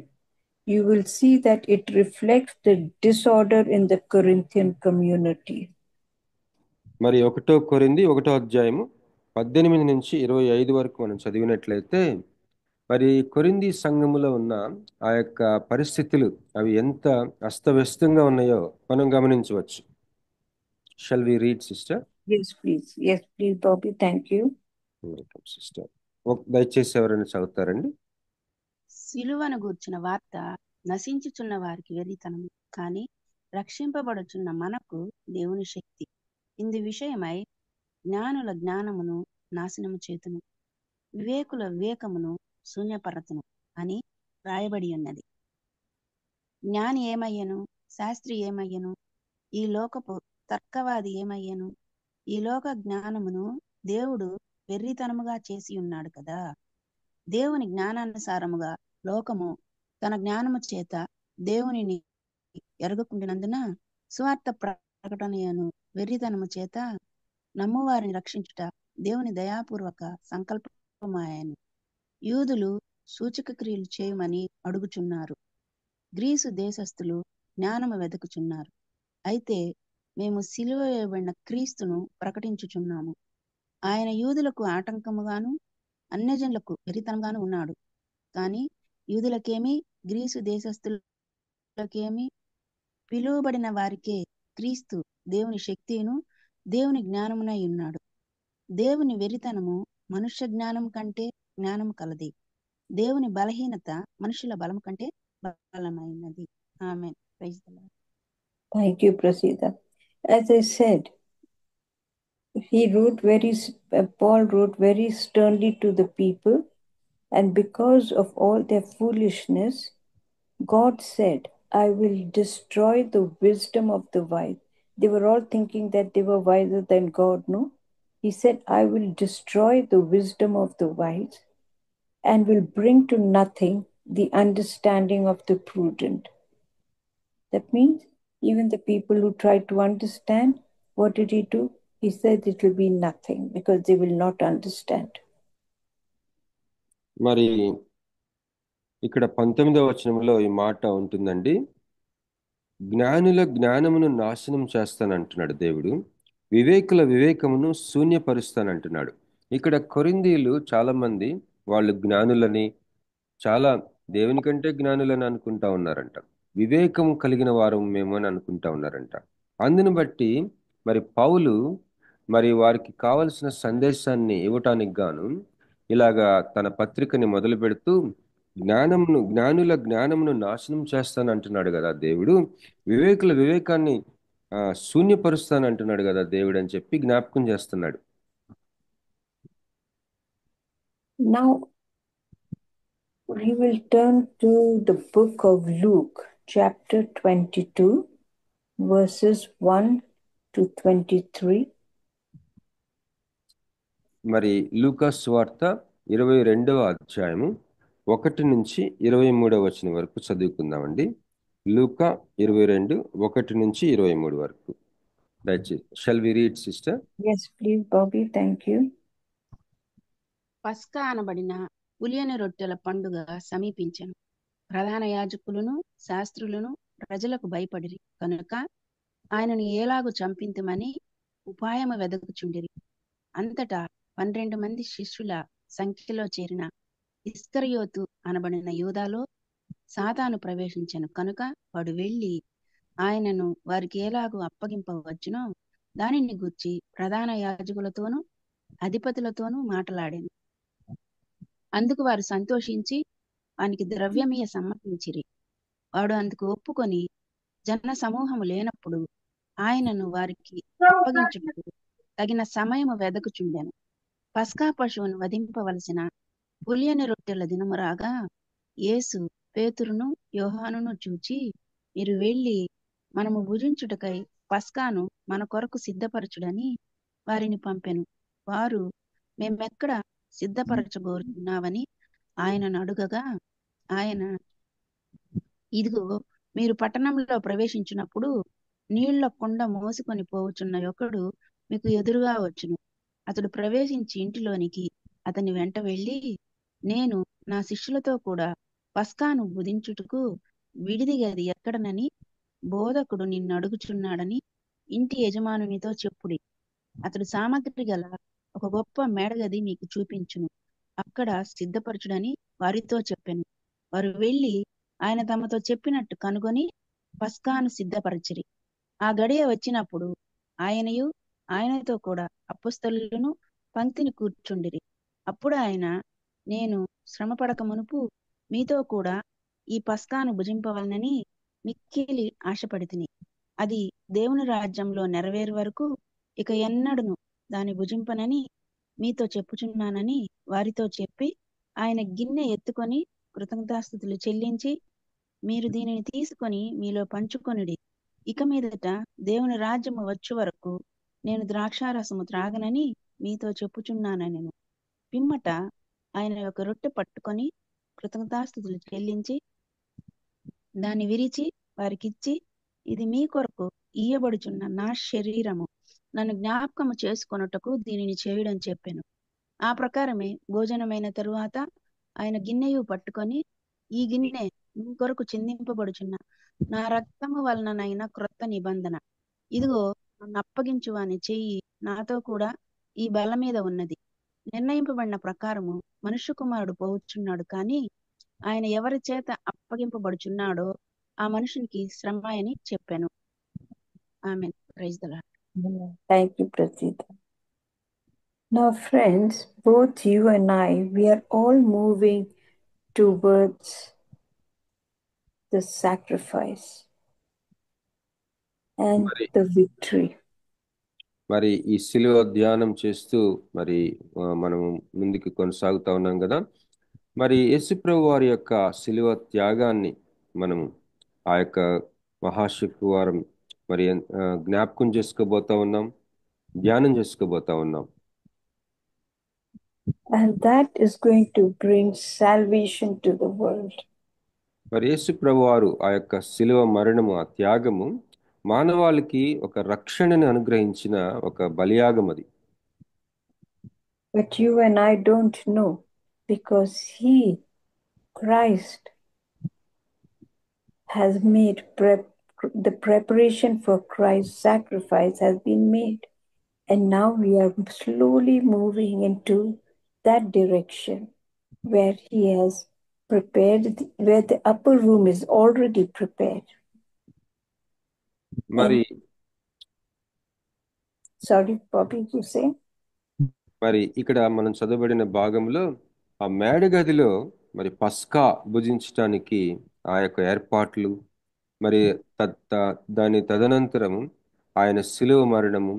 Speaker 4: you will see that it reflects the disorder in the Corinthian community.
Speaker 5: మరి 1 కొరింథీ 1వ అధ్యాయము 18 నుంచి 25 వరకు మనం చదివినట్లయితే మరి కొరింథీ సంఘములో ఉన్న ఆ యొక్క పరిస్థితులు అవి ఎంత అస్తవ్యస్తంగా ఉన్నాయో మనం గమనించవచ్చు. Shall we read, sister?
Speaker 4: Yes, please. Yes, please, Bobby. Thank you.
Speaker 5: Welcome, sister. దయచేసి ఎవరైనా చదువుతారండి.
Speaker 6: సిలువను గూర్చిన వార్త నశించుచున్న వారికి వెర్రితనము, కానీ రక్షింపబడుచున్న మనకు దేవుని శక్తి. ఇందు విషయమై జ్ఞానుల జ్ఞానమును నాశనము చేతును, వివేకుల వివేకమును శూన్యపరతును అని రాయబడి ఉన్నది. జ్ఞాని ఏమయ్యను? శాస్త్రి ఏమయ్యను? ఈ లోకపు తర్కవాది ఏమయ్యను? ఈ లోక జ్ఞానమును దేవుడు వెర్రితనముగా చేసి ఉన్నాడు కదా. దేవుని జ్ఞానానుసారముగా లోకము తన జ్ఞానము చేత దేవునిని ఎరగకుండినందున సువార్త ప్రకటనయను వెర్రితనము చేత నమ్మువారిని రక్షించుట దేవుని దయాపూర్వక సంకల్పమాయను. యూదులు సూచక క్రియలు చేయమని అడుగుచున్నారు, గ్రీసు దేశస్థులు జ్ఞానము వెతుకుచున్నారు. అయితే మేము సిలువ వేయబడిన క్రీస్తును ప్రకటించుచున్నాము. ఆయన యూదులకు ఆటంకముగాను అన్యజనులకు వెర్రితనంగాను ఉన్నాడు. కానీ యూదులకేమి గ్రీసు దేశస్థులకేమి పిలువబడిన వారికే క్రీస్తు దేవుని శక్తిను దేవుని జ్ఞానమునై ఉన్నాడు. దేవుని వెర్రితనము మనుష్య జ్ఞానం కంటే జ్ఞానం కలది, దేవుని బలహీనత మనుషుల బలం కంటే బలమైనది. ఆమేన్. Praise the lord.
Speaker 4: Thank you, Prasida. As I said, Paul wrote very sternly to the people, and because of all their foolishness, God said, I will destroy the wisdom of the wise. They were all thinking that they were wiser than God, no? He said, I will destroy the wisdom of the wise and will bring to nothing the understanding of the prudent. That means even the people who tried to understand, what did he do? He said it will be nothing because they will not understand.
Speaker 5: మరి ఇక్కడ 19వ వచనంలో ఈ మాట ఉంటుందండి. జ్ఞానుల జ్ఞానమును నాశనం చేస్తానంటున్నాడు దేవుడు, వివేకుల వివేకమును శూన్యపరుస్తానంటున్నాడు. ఇక్కడ కొరింథీయులు చాలా మంది వాళ్ళు జ్ఞానులని, చాలా దేవుని కంటే జ్ఞానులని అనుకుంటా ఉన్నారంట. వివేకం కలిగిన వారు మేము అని అనుకుంటా ఉన్నారంట. అందుని బట్టి మరి పౌలు మరి వారికి కావలసిన సందేశాన్ని ఇవ్వటానికి గాను ఇలాగా తన పత్రికని మొదలు పెడుతూ జ్ఞానుల జ్ఞానమును నాశనం చేస్తానంటున్నాడు కదా దేవుడు. వివేకుల వివేకాన్ని శూన్యపరుస్తానంటున్నాడు కదా దేవుడు అని చెప్పి జ్ఞాపకం చేస్తున్నాడు.
Speaker 4: Now we will turn to the book of Luke, chapter 22, verses 1 to 23.
Speaker 5: మరి లూకా సువార్త 22వ అధ్యాయము 1 నుంచి 23వ వచనం వరకు చదువుకుందామండి. లూకా 22, 1 నుంచి 23 వరకు. దయచేసి shall we read sister?
Speaker 4: Yes, please, Bobby. Thank you.
Speaker 6: పస్కా అనబడిన పులియని రొట్టెల పండుగ సమీపించెను. ప్రధాన యాజకులను శాస్త్రులను ప్రజలకు భయపడిరి కనుక ఆయనను ఏలాగు చంపింతుమని ఉపాయము వెదకుచుండిరి. అంతటా 12 మంది శిష్యుల సంఖ్యలో చేరిన ఇస్కరియోతు అనబడిన యూదాలో సాతాను ప్రవేశించెను కనుక వాడు వెళ్ళి ఆయనను వారికి ఏలాగు అప్పగింపవచ్చునో దానిని గూర్చి ప్రధాన యాజకులతోనూ అధిపతులతోనూ మాటలాడాను. అందుకు వారు సంతోషించి వానికి ద్రవ్యమీయ సమ్మతించిరి. వాడు అందుకు ఒప్పుకొని జన సమూహము లేనప్పుడు ఆయనను వారికి అప్పగించుటకు తగిన సమయము వెదకుచుండెను. పస్కా పశువును వధింపవలసిన పులియని రొట్టెల దినము రాగా యేసు పేతురును యోహానును చూచి, మీరు వెళ్ళి మనము భుజించుటకై పస్కాను మన కొరకు సిద్ధపరచుడని వారిని పంపెను. వారు మేమెక్కడ సిద్ధపరచబోతున్నావని ఆయనను అడుగగా ఆయన, ఇదిగో మీరు పట్టణంలో ప్రవేశించినప్పుడు నీళ్ల కుండ మోసుకొని పోవుచున్న ఒకడు మీకు ఎదురుగా వచ్చును. అతడు ప్రవేశించి ఇంటిలోనికి అతని వెంట వెళ్ళి, నేను నా శిష్యులతో కూడా పస్కాను భుజించుటకు విడిది గది ఎక్కడనని బోధకుడు నిన్ను అడుగుచున్నాడని ఇంటి యజమానునితో చెప్పుడి. అతడు సామగ్రి గల ఒక గొప్ప మేడగది మీకు చూపించును, అక్కడ సిద్ధపరచుడని వారితో చెప్పెను. వారు వెళ్ళి ఆయన తమతో చెప్పినట్టు కనుగొని పస్కాను సిద్ధపరచిరి. ఆ గడియ వచ్చినప్పుడు ఆయనయు ఆయనతో కూడా అప్పొస్తలులను పంక్తిని కూర్చుండిరి. అప్పుడు ఆయన, నేను శ్రమపడక మునుపు మీతో కూడా ఈ పస్కాను భుజింపవలనని మిక్కిలి ఆశపడితిని. అది దేవుని రాజ్యంలో నెరవేరు వరకు ఇక ఎన్నడూను దాని భుజింపనని మీతో చెప్పుచున్నానని వారితో చెప్పి ఆయన గిన్నె ఎత్తుకొని కృతజ్ఞతాస్తుతులు చెల్లించి, మీరు దీనిని తీసుకొని మీలో పంచుకొనుడి. ఇక మీదట దేవుని రాజ్యము వచ్చు వరకు నేను ద్రాక్షారసము త్రాగనని మీతో చెప్పుచున్నానెను. పిమ్మట ఆయన ఒక రొట్టె పట్టుకొని కృతజ్ఞతాస్తుతులు చెల్లించి దాన్ని విరిచి వారికిచ్చి, ఇది మీ కొరకు ఇయ్యబడుచున్న నా శరీరము, నన్ను జ్ఞాపకము చేసుకొనుటకు దీనిని చేయుడని చెప్పెను. ఆ ప్రకారమే భోజనమైన తరువాత ఆయన గిన్నెయు పట్టుకొని, ఈ గిన్నె మీ కొరకు చిందింపబడుచున్న నా రక్తము వలననైన క్రొత్త నిబంధన. ఇదిగో నన్ను అప్పగించు వాని చెయ్యి నాతో కూడా ఈ బల్ల మీద ఉన్నది. నిర్ణయింపబడిన ప్రకారము మనుష్య కుమారుడు పోవచ్చున్నాడు, కానీ ఆయన ఎవరి చేత అప్పగింపబడుచున్నాడో ఆ మనుషునికి శ్రమ అని చెప్పాను. ఆమేన్. Praise the lord.
Speaker 4: Thank you, Prasita. Now, friends, both you and I, we are all moving towards the sacrifice and the victory.
Speaker 5: మరి ఈ శిలువ ధ్యానం చేస్తూ మరి మనం ముందుకు కొనసాగుతా ఉన్నాం కదా. మరి యేసుప్రభు వారి యొక్క శిలువ త్యాగాన్ని మనం ఆ యొక్క మహాశుక్రవారం మరి జ్ఞాపకం చేసుకోబోతా ఉన్నాం, ధ్యానం చేసుకోబోతా ఉన్నాం.
Speaker 4: And that is going to bring salvation to the world.
Speaker 5: మరి యేసుప్రభు వారు ఆ యొక్క శిలువ మరణము, ఆ త్యాగము మానవాళికి ఒక రక్షణని అనుగ్రహించిన ఒక బలియాగం అది.
Speaker 4: But you and I don't know, because Christ has made the preparation for Christ's sacrifice has been made. And now we are slowly moving into that direction where he has prepared, where the upper room is already prepared.
Speaker 5: మరి
Speaker 4: Sorry, Bobby, you say?
Speaker 5: మరి ఇక్కడ మనం చదవబడిన భాగంలో ఆ మేడగదిలో మరి పస్కా భుజించటానికి ఆ యొక్క ఏర్పాట్లు, మరి దాని తదనంతరం ఆయన శిలువ మరణము,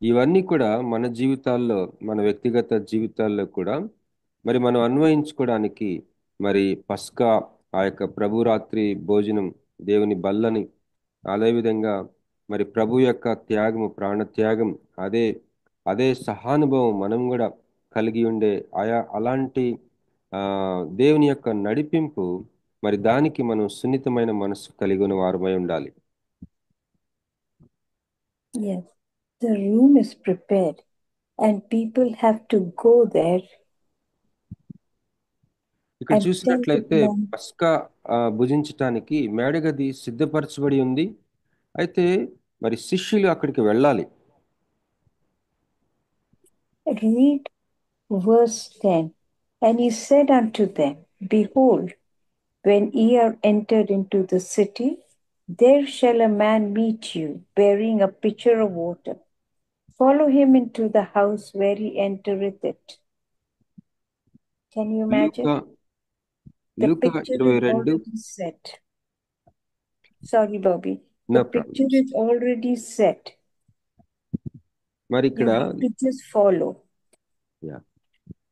Speaker 5: ఇవన్నీ కూడా మన జీవితాల్లో, మన వ్యక్తిగత జీవితాల్లో కూడా మరి మనం అన్వయించుకోవడానికి మరి పస్కా, ఆ యొక్క ప్రభురాత్రి భోజనం, దేవుని బల్లని, అదేవిధంగా మరి ప్రభు యొక్క త్యాగము, ప్రాణత్యాగం, అదే అదే సహానుభవం మనం కూడా కలిగి ఉండే అలాంటి దేవుని యొక్క నడిపింపు, మరి దానికి మనం సున్నితమైన మనసు కలిగి ఉన్న వారమై ఉండాలి.
Speaker 4: Yes, the room is prepared and people have to go there.
Speaker 5: ఇక్కడ చూసినట్లయితే పస్కా భుజించటానికి మేడగది సిద్ధపరచబడి ఉంది. అయితే మరి శిష్యులు అక్కడికి వెళ్ళాలి.
Speaker 4: Read verse 10. And he said unto them, Behold, when ye are entered into the city, there shall a man meet you, bearing a pitcher of water. Follow him into the house where he entereth it. Can you imagine? The picture is already set. Sorry, Bobby. The picture is already set.
Speaker 5: మరి ఇక్కడ
Speaker 4: You have to just follow.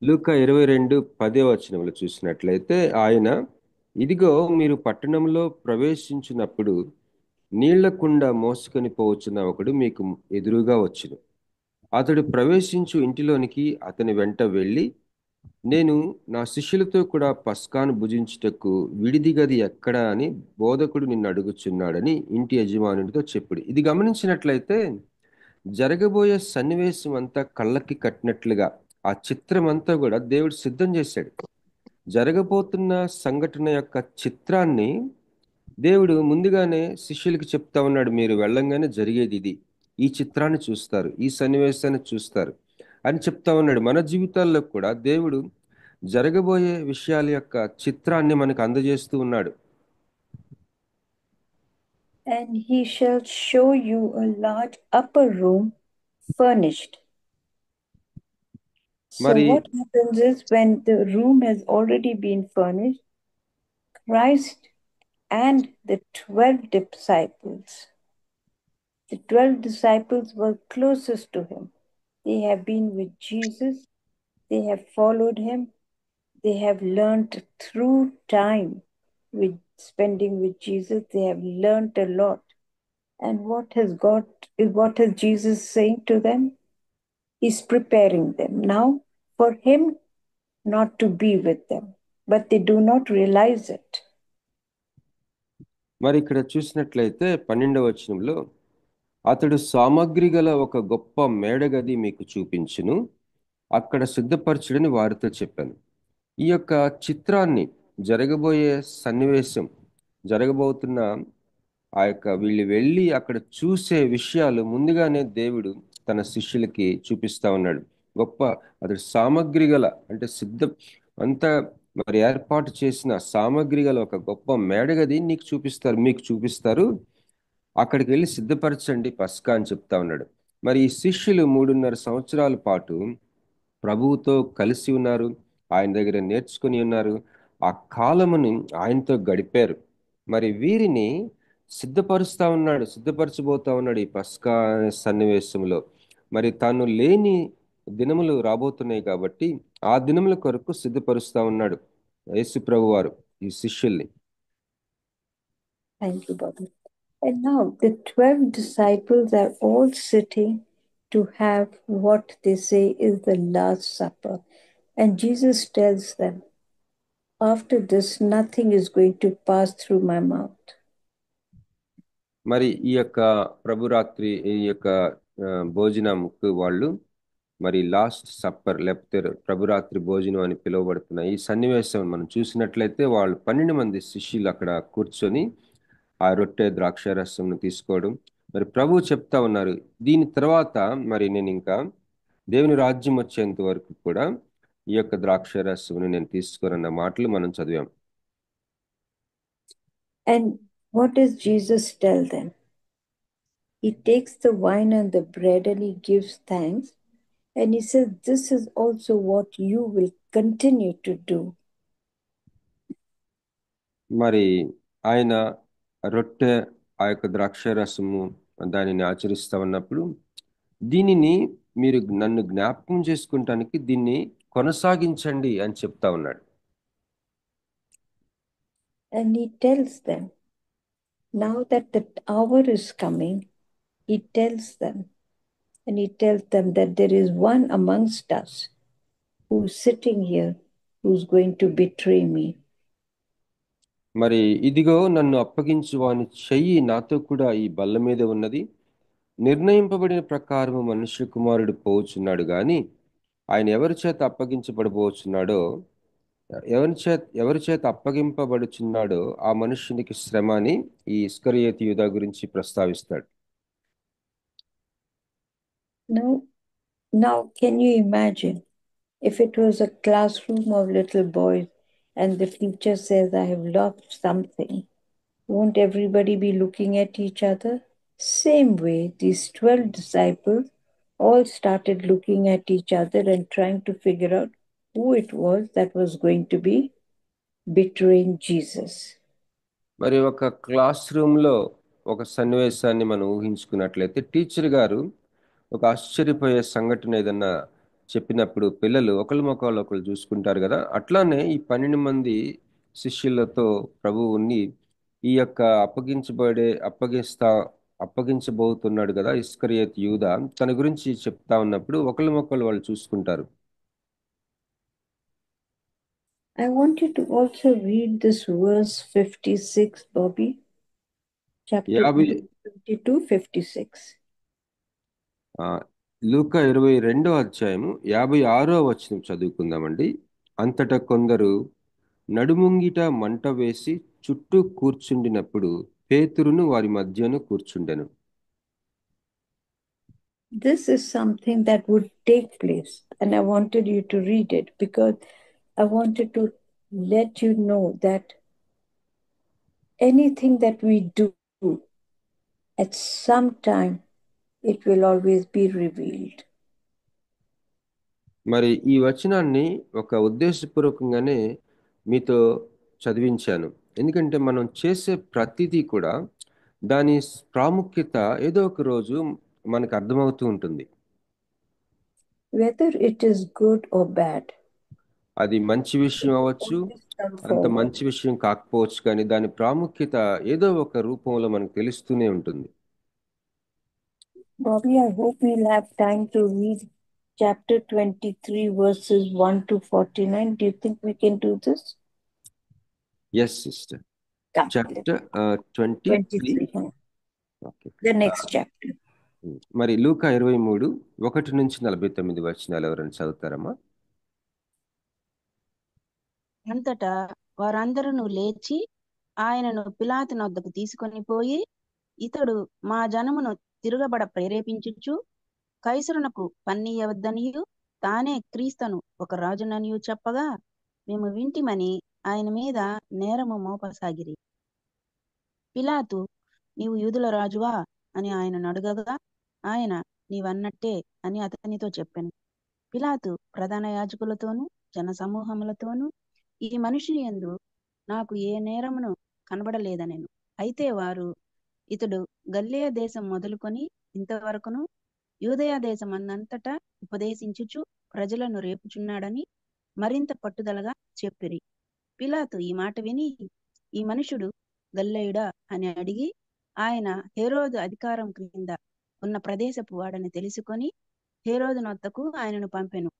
Speaker 5: లూకా 22:10 చూసినట్లయితే ఆయన, ఇదిగో మీరు పట్టణంలో ప్రవేశించినప్పుడు నీళ్ల కుండ మోసుకొని పోవచ్చున్న ఒకడు మీకు ఎదురుగా వచ్చును. అతడు ప్రవేశించు ఇంటిలోనికి అతని వెంట వెళ్ళి, నేను నా శిష్యులతో కూడా పస్కాను భుజించుటకు విడిది గది ఎక్కడ అని బోధకుడు నిన్ను అడుగుచున్నాడని ఇంటి యజమానుడితో చెప్పుడు. ఇది గమనించినట్లయితే జరగబోయే సన్నివేశం అంతా కళ్ళకి కట్టినట్లుగా ఆ చిత్రం అంతా కూడా దేవుడు సిద్ధం చేశాడు. జరగబోతున్న సంఘటన యొక్క చిత్రాన్ని దేవుడు ముందుగానే శిష్యులకి చెప్తా ఉన్నాడు. మీరు వెళ్ళంగానే జరిగేది ఇది, ఈ చిత్రాన్ని చూస్తారు, ఈ సన్నివేశాన్ని చూస్తారు అని చెప్తా ఉన్నాడు. మన జీవితాల్లో కూడా దేవుడు జరగబోయే విషయాల యొక్క చిత్రాన్ని మనకు అందజేస్తూ ఉన్నాడు.
Speaker 4: And he shall show you a large upper room furnished. So what happens is, when the room has already been furnished, Christ and the 12 disciples were closest to him. They have been with Jesus. They have followed him. They have learned through time with spending with Jesus. They have learned a lot. And what is Jesus saying to them? He's preparing them now for him not to be with them, but they do not realize it.
Speaker 5: మరి ఇక్కడ చూసినట్లయితే 12వ వచనంలో, అతడు సామగ్రి గల ఒక గొప్ప మేడగది మీకు చూపించును, అక్కడ సిద్ధపరచుడని వారితో చెప్పాను. ఈ యొక్క చిత్రాన్ని, జరగబోయే సన్నివేశం, జరగబోతున్న ఆ యొక్క వీళ్ళు వెళ్ళి అక్కడ చూసే విషయాలు ముందుగానే దేవుడు తన శిష్యులకి చూపిస్తా ఉన్నాడు. గొప్ప అతడు సామగ్రి గల, అంటే సిద్ధం అంతా మరి ఏర్పాటు చేసిన సామగ్రి గల ఒక గొప్ప మేడగది మీకు చూపిస్తారు, అక్కడికి వెళ్ళి సిద్ధపరచండి పస్కా అని చెప్తా ఉన్నాడు. మరి ఈ శిష్యులు 3.5 సంవత్సరాల పాటు ప్రభువుతో కలిసి ఉన్నారు, ఆయన దగ్గర నేర్చుకుని ఉన్నారు, ఆ కాలముని ఆయనతో గడిపారు. మరి వీరిని సిద్ధపరచబోతా ఉన్నాడు ఈ పస్కా సన్నివేశంలో. మరి తాను లేని దినములు రాబోతున్నాయి కాబట్టి ఆ దినముల కొరకు సిద్ధపరుస్తా ఉన్నాడు యేసు ప్రభు వారు ఈ శిష్యుల్ని.
Speaker 4: Thank you, Bobby. And now the 12 disciples are all sitting to have what they say is the Last Supper. And Jesus tells them, after this, nothing is going to pass through my mouth.
Speaker 5: మరి ఈ యొక్క ప్రభురాత్రి, ఈ యొక్క భోజనంకు వాళ్ళు మరి last supper లేకపోతే ప్రభురాత్రి భోజనం అని పిలువబడుతున్న ఈ సన్నివేశం మనం చూసినట్లయితే, వాళ్ళు 12 మంది శిష్యులు అక్కడ కూర్చొని ఆ రొట్టె ద్రాక్షారసంను తీసుకోవడం, మరి ప్రభు చెప్తా ఉన్నారు, దీని తర్వాత మరి నేను ఇంకా దేవుని రాజ్యం వచ్చేంత వరకు కూడా ఈ యొక్క ద్రాక్షారసమును నేను తీసుకోనన్న మాటలు మనం చదివాం.
Speaker 4: And what does Jesus tell them? He takes the wine and the bread and he gives thanks. And he says, this is also what you will continue to do
Speaker 5: మరి ఆయన రొట్టె, ఆ యొక్క ద్రాక్ష రసము దానిని ఆచరిస్తా ఉన్నప్పుడు దీనిని మీరు నన్ను జ్ఞాపకం చేసుకుంటానికి దీన్ని కొనసాగించండి అని చెప్తా ఉన్నాడు.
Speaker 4: And he tells them, now that the hour is coming, he tells them, and he tells them that there is one amongst us who's sitting here who's going to betray me.
Speaker 5: మరి ఇదిగో నన్ను అప్పగించు వాని చెయ్యి నాతో కూడా ఈ బల్ల మీద ఉన్నది. నిర్ణయింపబడిన ప్రకారము మనుష్య కుమారుడు పోవచ్చున్నాడు గాని ఆయన ఎవరి చేత అప్పగించబడబోచున్నాడో ఎవరి చేత అప్పగింపబడుచున్నాడో ఆ మనుష్యునికి శ్రమ అని ఈ ఇస్కరియోతు యూదా గురించి ప్రస్తావిస్తాడు.
Speaker 4: Now can you imagine if it was a classroom of little boys and the teacher says, I have lost something, won't everybody be looking at each other? Same way, these 12 disciples all started looking at each other and trying to figure out who it was that was going to be betraying Jesus.
Speaker 5: మరి ఒక class రూమ్లో ఒక సన్నివేశాన్ని మనం ఊహించుకున్నట్లయితే teacher గారు ఒక ఆశ్చర్యపోయే సంఘటన ఏదన్నా చెప్పినప్పుడు పిల్లలు ఒకళ్ళు చూసుకుంటారు కదా, అట్లానే ఈ 12 మంది శిష్యులతో ప్రభువుని ఈ యొక్క అప్పగించబోతున్నాడు కదా ఇస్కరియోతు యూదా, తన గురించి చెప్తా ఉన్నప్పుడు ఒకళ్ళు వాళ్ళు చూసుకుంటారు.
Speaker 4: I want you to also read this verse 56, Bobby. Chapter 22, 56.
Speaker 5: లూకా 22వ అధ్యాయము 56వ వచనం చదువుకుందామండి. అంతటా కొందరు నడుముంగిట మంట వేసి చుట్టూ కూర్చుండినప్పుడు పేతురును వారి మధ్యను కూర్చుండెను.
Speaker 4: This is something that would take place, and I wanted you to read it because I wanted to let you know that anything that we do, at some time, it will always be revealed.
Speaker 5: మరి ఈ వచనాన్ని ఒక ఉద్దేశపూర్వకంగానే మీతో చదివించాను. ఎందుకంటే మనం చేసే ప్రతిదీ కూడా దాని ప్రాముఖ్యత ఏదో ఒక రోజు మనకు అర్థమవుతూ ఉంటుంది.
Speaker 4: Whether it is good or bad,
Speaker 5: అది మంచి విషయం అవ్వచ్చు, అంత మంచి విషయం కాకపోవచ్చు, కానీ దాని ప్రాముఖ్యత ఏదో ఒక రూపంలో మనకు తెలుస్తూనే ఉంటుంది.
Speaker 4: Bobby, I hope we'll have time to read chapter 23, verses 1 to 49. Do you think we can do this?
Speaker 5: Yes, sister. Chapter 23.
Speaker 4: Okay. The next chapter.
Speaker 5: మరి లూకా 23 1 నుంచి 49 వచనాలు ఎవరైనా చదువుతారమ్మా?
Speaker 6: అంతటా వారందరూ లేచి ఆయనను పిలాతు నొద్దకు తీసుకొని పోయి, ఇతడు మా జనమును తిరుగబడ ప్రేరేపించుచు కైసరునకు పన్నీయవద్దనియు తానే క్రీస్తును ఒక రాజుననియు చెప్పగా మేము వింటిమని ఆయన మీద నేరము మోపసాగిరి. పిలాతు, నీవు యూదుల రాజువా అని ఆయనను అడగగా ఆయన, నీవన్నట్టే అని అతనితో చెప్పెను. పిలాతు ప్రధాన యాజకులతోనూ జన సమూహములతోనూ ఈ మనుషుని యందు నాకు ఏ నేరమును కనబడలేదనెను. అయితే వారు, ఇతడు గలిలయ దేశం మొదలుకొని ఇంతవరకును యూదయ దేశమందంతటా ఉపదేశించుచు ప్రజలను రేపుచున్నాడని మరింత పట్టుదలగా చెప్పిరి. పిలాతు ఈ మాట విని, ఈ మనుషుడు గలిలయుడా అని అడిగి, ఆయన హేరోదు అధికారం క్రింద ఉన్న ప్రదేశపు వాడని తెలుసుకొని హేరోదు నొద్దకు ఆయనను పంపెను.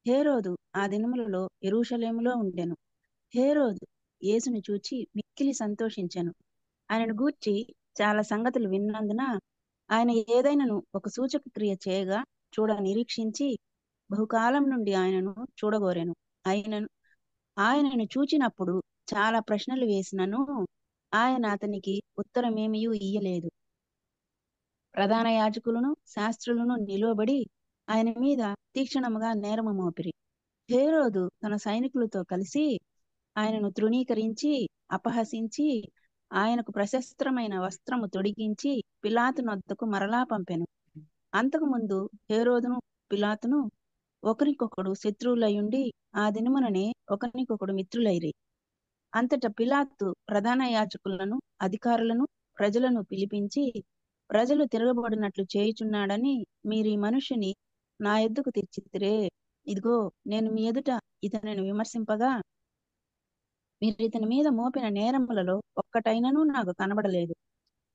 Speaker 6: హేరోదు ఆ దినములలో యెరూషలేములో ఉండెను. హేరోదు యేసును చూచి మిక్కిలి సంతోషించెను. ఆయనను గూర్చి చాలా సంగతులు విన్నందున ఆయన ఏదైనాను ఒక సూచక క్రియ చేయగా చూడ నిరీక్షించి బహుకాలం నుండి ఆయనను చూడగోరెను. ఆయనను చూచినప్పుడు చాలా ప్రశ్నలు వేసినను ఆయన అతనికి ఉత్తరమేమియూ ఇయ్యలేదు. ప్రధాన యాజకులను శాస్త్రులను నిలువబడి ఆయన మీద తీక్షణముగా నేరము మోపిరి. హేరోదు తన సైనికులతో కలిసి ఆయనను తృణీకరించి అపహసించి ఆయనకు ప్రశస్త్రమైన వస్త్రము తొడిగించి పిలాతు నొద్దకు మరలా పంపెను. అంతకుముందు హేరోదును పిలాతును ఒకరికొకడు శత్రువులయుండి ఆ దినముననే ఒకరికొకడు మిత్రులైరి. అంతటా పిలాతు ప్రధాన యాజకులను, అధికారులను, ప్రజలను పిలిపించి, ప్రజలు తిరగబడినట్లు చేయుచున్నాడని మీరు ఈ మనుష్యుని నా ఎద్దుకు తెచ్చితిరే. ఇదిగో, నేను మీ ఎదుట ఇతనిని విమర్శింపగా మీరు ఇతని మీద మోపిన నేరములలో ఒక్కటైనను నాకు కనబడలేదు.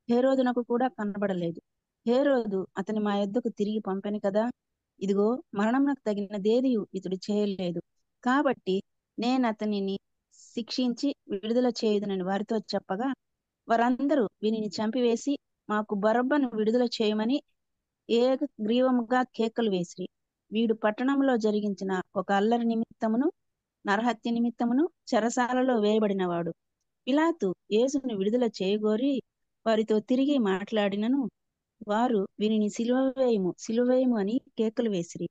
Speaker 6: హేరోదునకు కూడా కనబడలేదు. హేరోదు అతని మా యొద్దకు తిరిగి పంపెను కదా. ఇదిగో, మరణమునకు తగినదేదియు ఇతడు చేయలేదు. కాబట్టి నేను అతనిని శిక్షించి విడుదల చేయుదునని వారితో చెప్పగా, వారందరూ వీనిని చంపివేసి మాకు బరబ్బను విడుదల చేయమని ఏకగ్రీవముగా కేకలు వేసిరి. వీడు పట్టణంలో జరిగించిన ఒక అల్లరి నిమిత్తమును, నరహత్య నిమిత్తమును చెరసాలలో వేయబడినవాడు. పిలాతు యేసును విడుదల చేయగోరి వారితో తిరిగి మాట్లాడినను వారు వీనిని సిలువేయము అని కేకలు వేసిరి.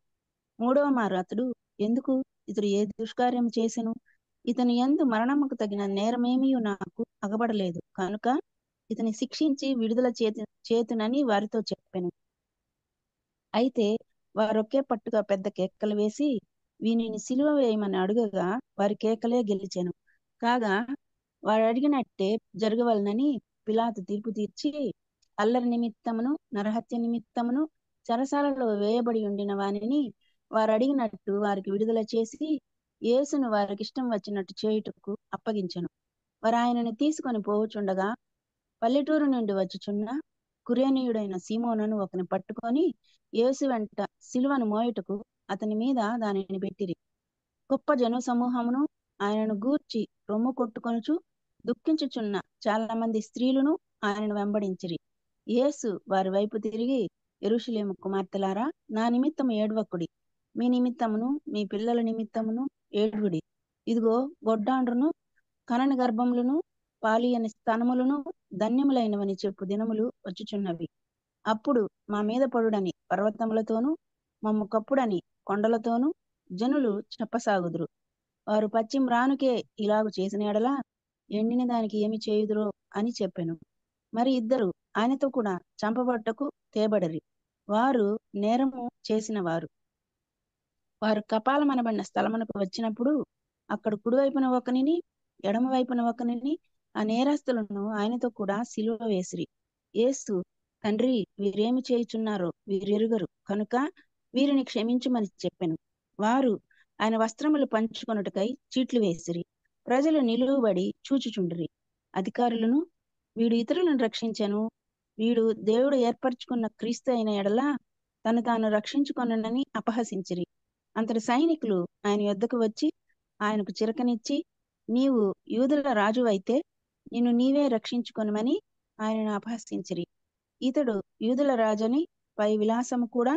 Speaker 6: మూడవ మారు అతడు, ఎందుకు ఇతడు ఏ దుష్కార్యం చేసెను? ఇతని యందు మరణముకు తగిన నేరమేమీ నాకు అగబడలేదు కనుక ఇతని శిక్షించి విడుదల చేతునని వారితో చెప్పెను. అయితే వారొకే పట్టుగా పెద్ద కేకలు వేసి వీనిని సిలువ వేయమని అడుగగా వారి కేకలే గెలిచెను. కాగా వారు అడిగినట్టే జరగవలనని పిలాతు తీర్పు తీర్చి, అల్లరి నిమిత్తమును, నరహత్య నిమిత్తమును చెరసాలలో వేయబడి ఉండిన వానిని వారు అడిగినట్టు వారికి విడుదల చేసి, యేసును వారికి ఇష్టం వచ్చినట్టు చేయుటకు అప్పగించెను. వారు ఆయనను తీసుకొని పోవుచుండగా పల్లెటూరు నుండి వచ్చుచున్న కురేనీయుడైన సీమోనును ఒకని పట్టుకొని యేసు వెంట సిలువను మోయుటకు అతని మీద దానిని పెట్టిరి. గొప్ప జన సమూహమును ఆయనను గూర్చి రొమ్ము కొట్టుకొనుచు దుఃఖించుచున్న చాలా మంది స్త్రీలను ఆయనను వెంబడించిరి. యేసు వారి వైపు తిరిగి, యెరూషలేము కుమార్తెలారా, నా నిమిత్తము ఏడవకుడి, మీ నిమిత్తమును మీ పిల్లల నిమిత్తమును ఏడుగుడి. ఇదిగో, గొడ్డాండ్రును కనని గర్భములను పాలియని స్తనములను ధన్యములైనవని చెప్పు దినములు వచ్చుచున్నవి. అప్పుడు మా మీద పడుడని పర్వతములతోనూ మమ్ము కప్పుడని కొండలతోనూ జనులు చెప్పసాగుదురు. వారు పశ్చిమ రానుకే ఇలాగు చేసిన ఎడల ఎండిన దానికి ఏమి చేయుదురో అని చెప్పెను. మరి ఇద్దరు ఆయనతో కూడా చంపబట్టకు తేబడరి. వారు నేరము చేసిన వారు. వారు కపాలమనబడిన స్థలమునకు వచ్చినప్పుడు అక్కడ కుడివైపున ఒకనిని, ఎడమ వైపున ఒకనిని, ఆ నేరస్తులను ఆయనతో కూడా సిలువ వేసిరి. యేసు, తండ్రి, వీరేమి చేయుచున్నారో వీరెరుగరు కనుక వీరిని క్షమించుమని చెప్పెను. వారు ఆయన వస్త్రములు పంచుకొనుటకై చీట్లు వేసిరి. ప్రజలు నిలువబడి చూచుచుండిరి. అధికారులను, వీడు ఇతరులను రక్షించెను, వీడు దేవుడు ఏర్పరచుకున్న క్రీస్తు అయిన ఎడల తను తాను రక్షించుకొనని అపహసించిరి. అంతటి సైనికులు ఆయన యొద్దకు వచ్చి ఆయనకు చిరకనిచ్చి, నీవు యూదుల రాజు అయితే నిన్ను నీవే రక్షించుకొనమని ఆయనను అపహసించిరి. ఇతడు యూదుల రాజని పై విలాసము కూడా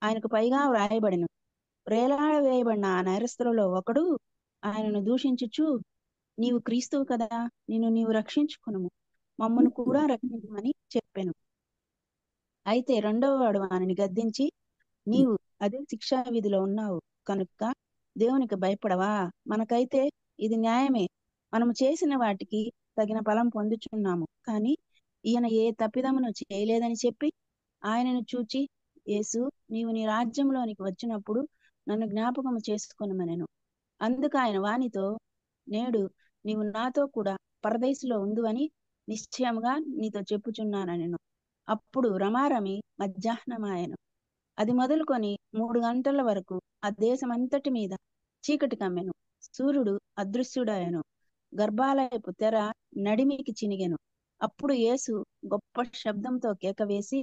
Speaker 6: ఆయనకు పైగా వ్రాయబడిను. వేలాడ వేయబడిన ఆ నేరస్తులలో ఒకడు ఆయనను దూషించుచు, నీవు క్రీస్తువు కదా, నిన్ను నీవు రక్షించుకును, మమ్మను కూడా రక్షించమని చెప్పెను. అయితే రెండవ వాడు ఆయనని గద్దించి, నీవు అదే శిక్షా విధిలో ఉన్నావు కనుక దేవునికి భయపడవా? మనకైతే ఇది న్యాయమే, మనము చేసిన వాటికి తగిన ఫలం పొందుచున్నాము. కానీ ఈయన ఏ తప్పిదమును చేయలేదని చెప్పి ఆయనను చూచి, యేసు, నీవు నీ రాజ్యంలోనికి వచ్చినప్పుడు నన్ను జ్ఞాపకము చేసుకొనుమనెను. అందుకు ఆయన వానితో, నేడు నీవు నాతో కూడా పరదేశులో ఉందువని నిశ్చయముగా నీతో చెప్పుచున్నానెను. అప్పుడు రమారమి మధ్యాహ్నమాయెను. అది మొదలుకొని 3 గంటల వరకు ఆ దేశమంతటి మీద చీకటి కమ్మెను. సూర్యుడు అదృశ్యుడాయెను. గర్భాలయపు తెర నడిమికి చినిగెను. అప్పుడు యేసు గొప్ప శబ్దంతో కేకవేసి,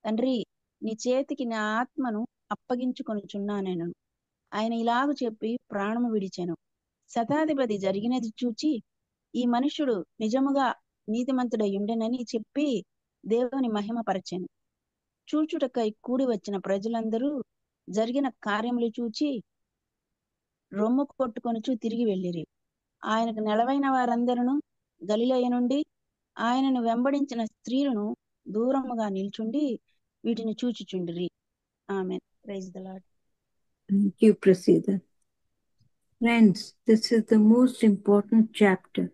Speaker 6: తండ్రి, నీ చేతికి నా ఆత్మను అప్పగించుకొనుచున్నానెను. ఆయన ఇలాగు చెప్పి ప్రాణము విడిచెను. శతాధిపతి జరిగినది చూచి, ఈ మనుష్యుడు నిజముగా నీతిమంతుడై ఉండెనని చెప్పి దేవుని మహిమపరచెను. చూచుటకై కూడి వచ్చిన ప్రజలందరూ జరిగిన కార్యములు చూచి రొమ్ము కొట్టుకొనుచు తిరిగి వెళ్ళిరి. ఆయనకు నెలవైన వారందరూ గలిలయ నుండి ఆయనను వెంబడించిన స్త్రీలను దూరముగా నిల్చుండి వీటిని చూచుచుండిరి. ఆమేన్. Praise the lord.
Speaker 4: Thank you, Prasida. Friends, this is the most important chapter.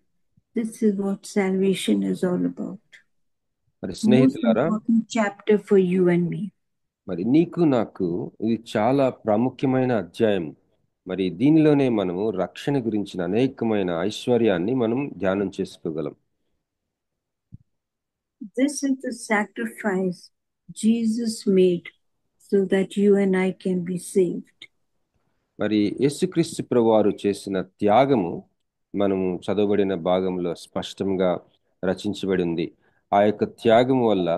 Speaker 4: This is what salvation is all about.
Speaker 5: మరి
Speaker 4: Most
Speaker 5: స్నేహితులారా,
Speaker 4: important chapter for you and me.
Speaker 5: మరి నీకు నాకు ఇది చాలా ప్రాముఖ్యమైన అధ్యాయం. మరి దీనిలోనే మనము రక్షణ గురించిన అనేకమైన ఐశ్వర్యాన్ని మనం ధ్యానం చేసుకోగలం.
Speaker 4: This is the sacrifice Jesus made so that you and I can be saved.
Speaker 5: మరి యేసుక్రీస్తు ప్రభువారు చేసిన త్యాగము మనము చదవబడిన భాగంలో స్పష్టంగా రచించబడి ఉంది. ఆ యొక్క త్యాగం వల్ల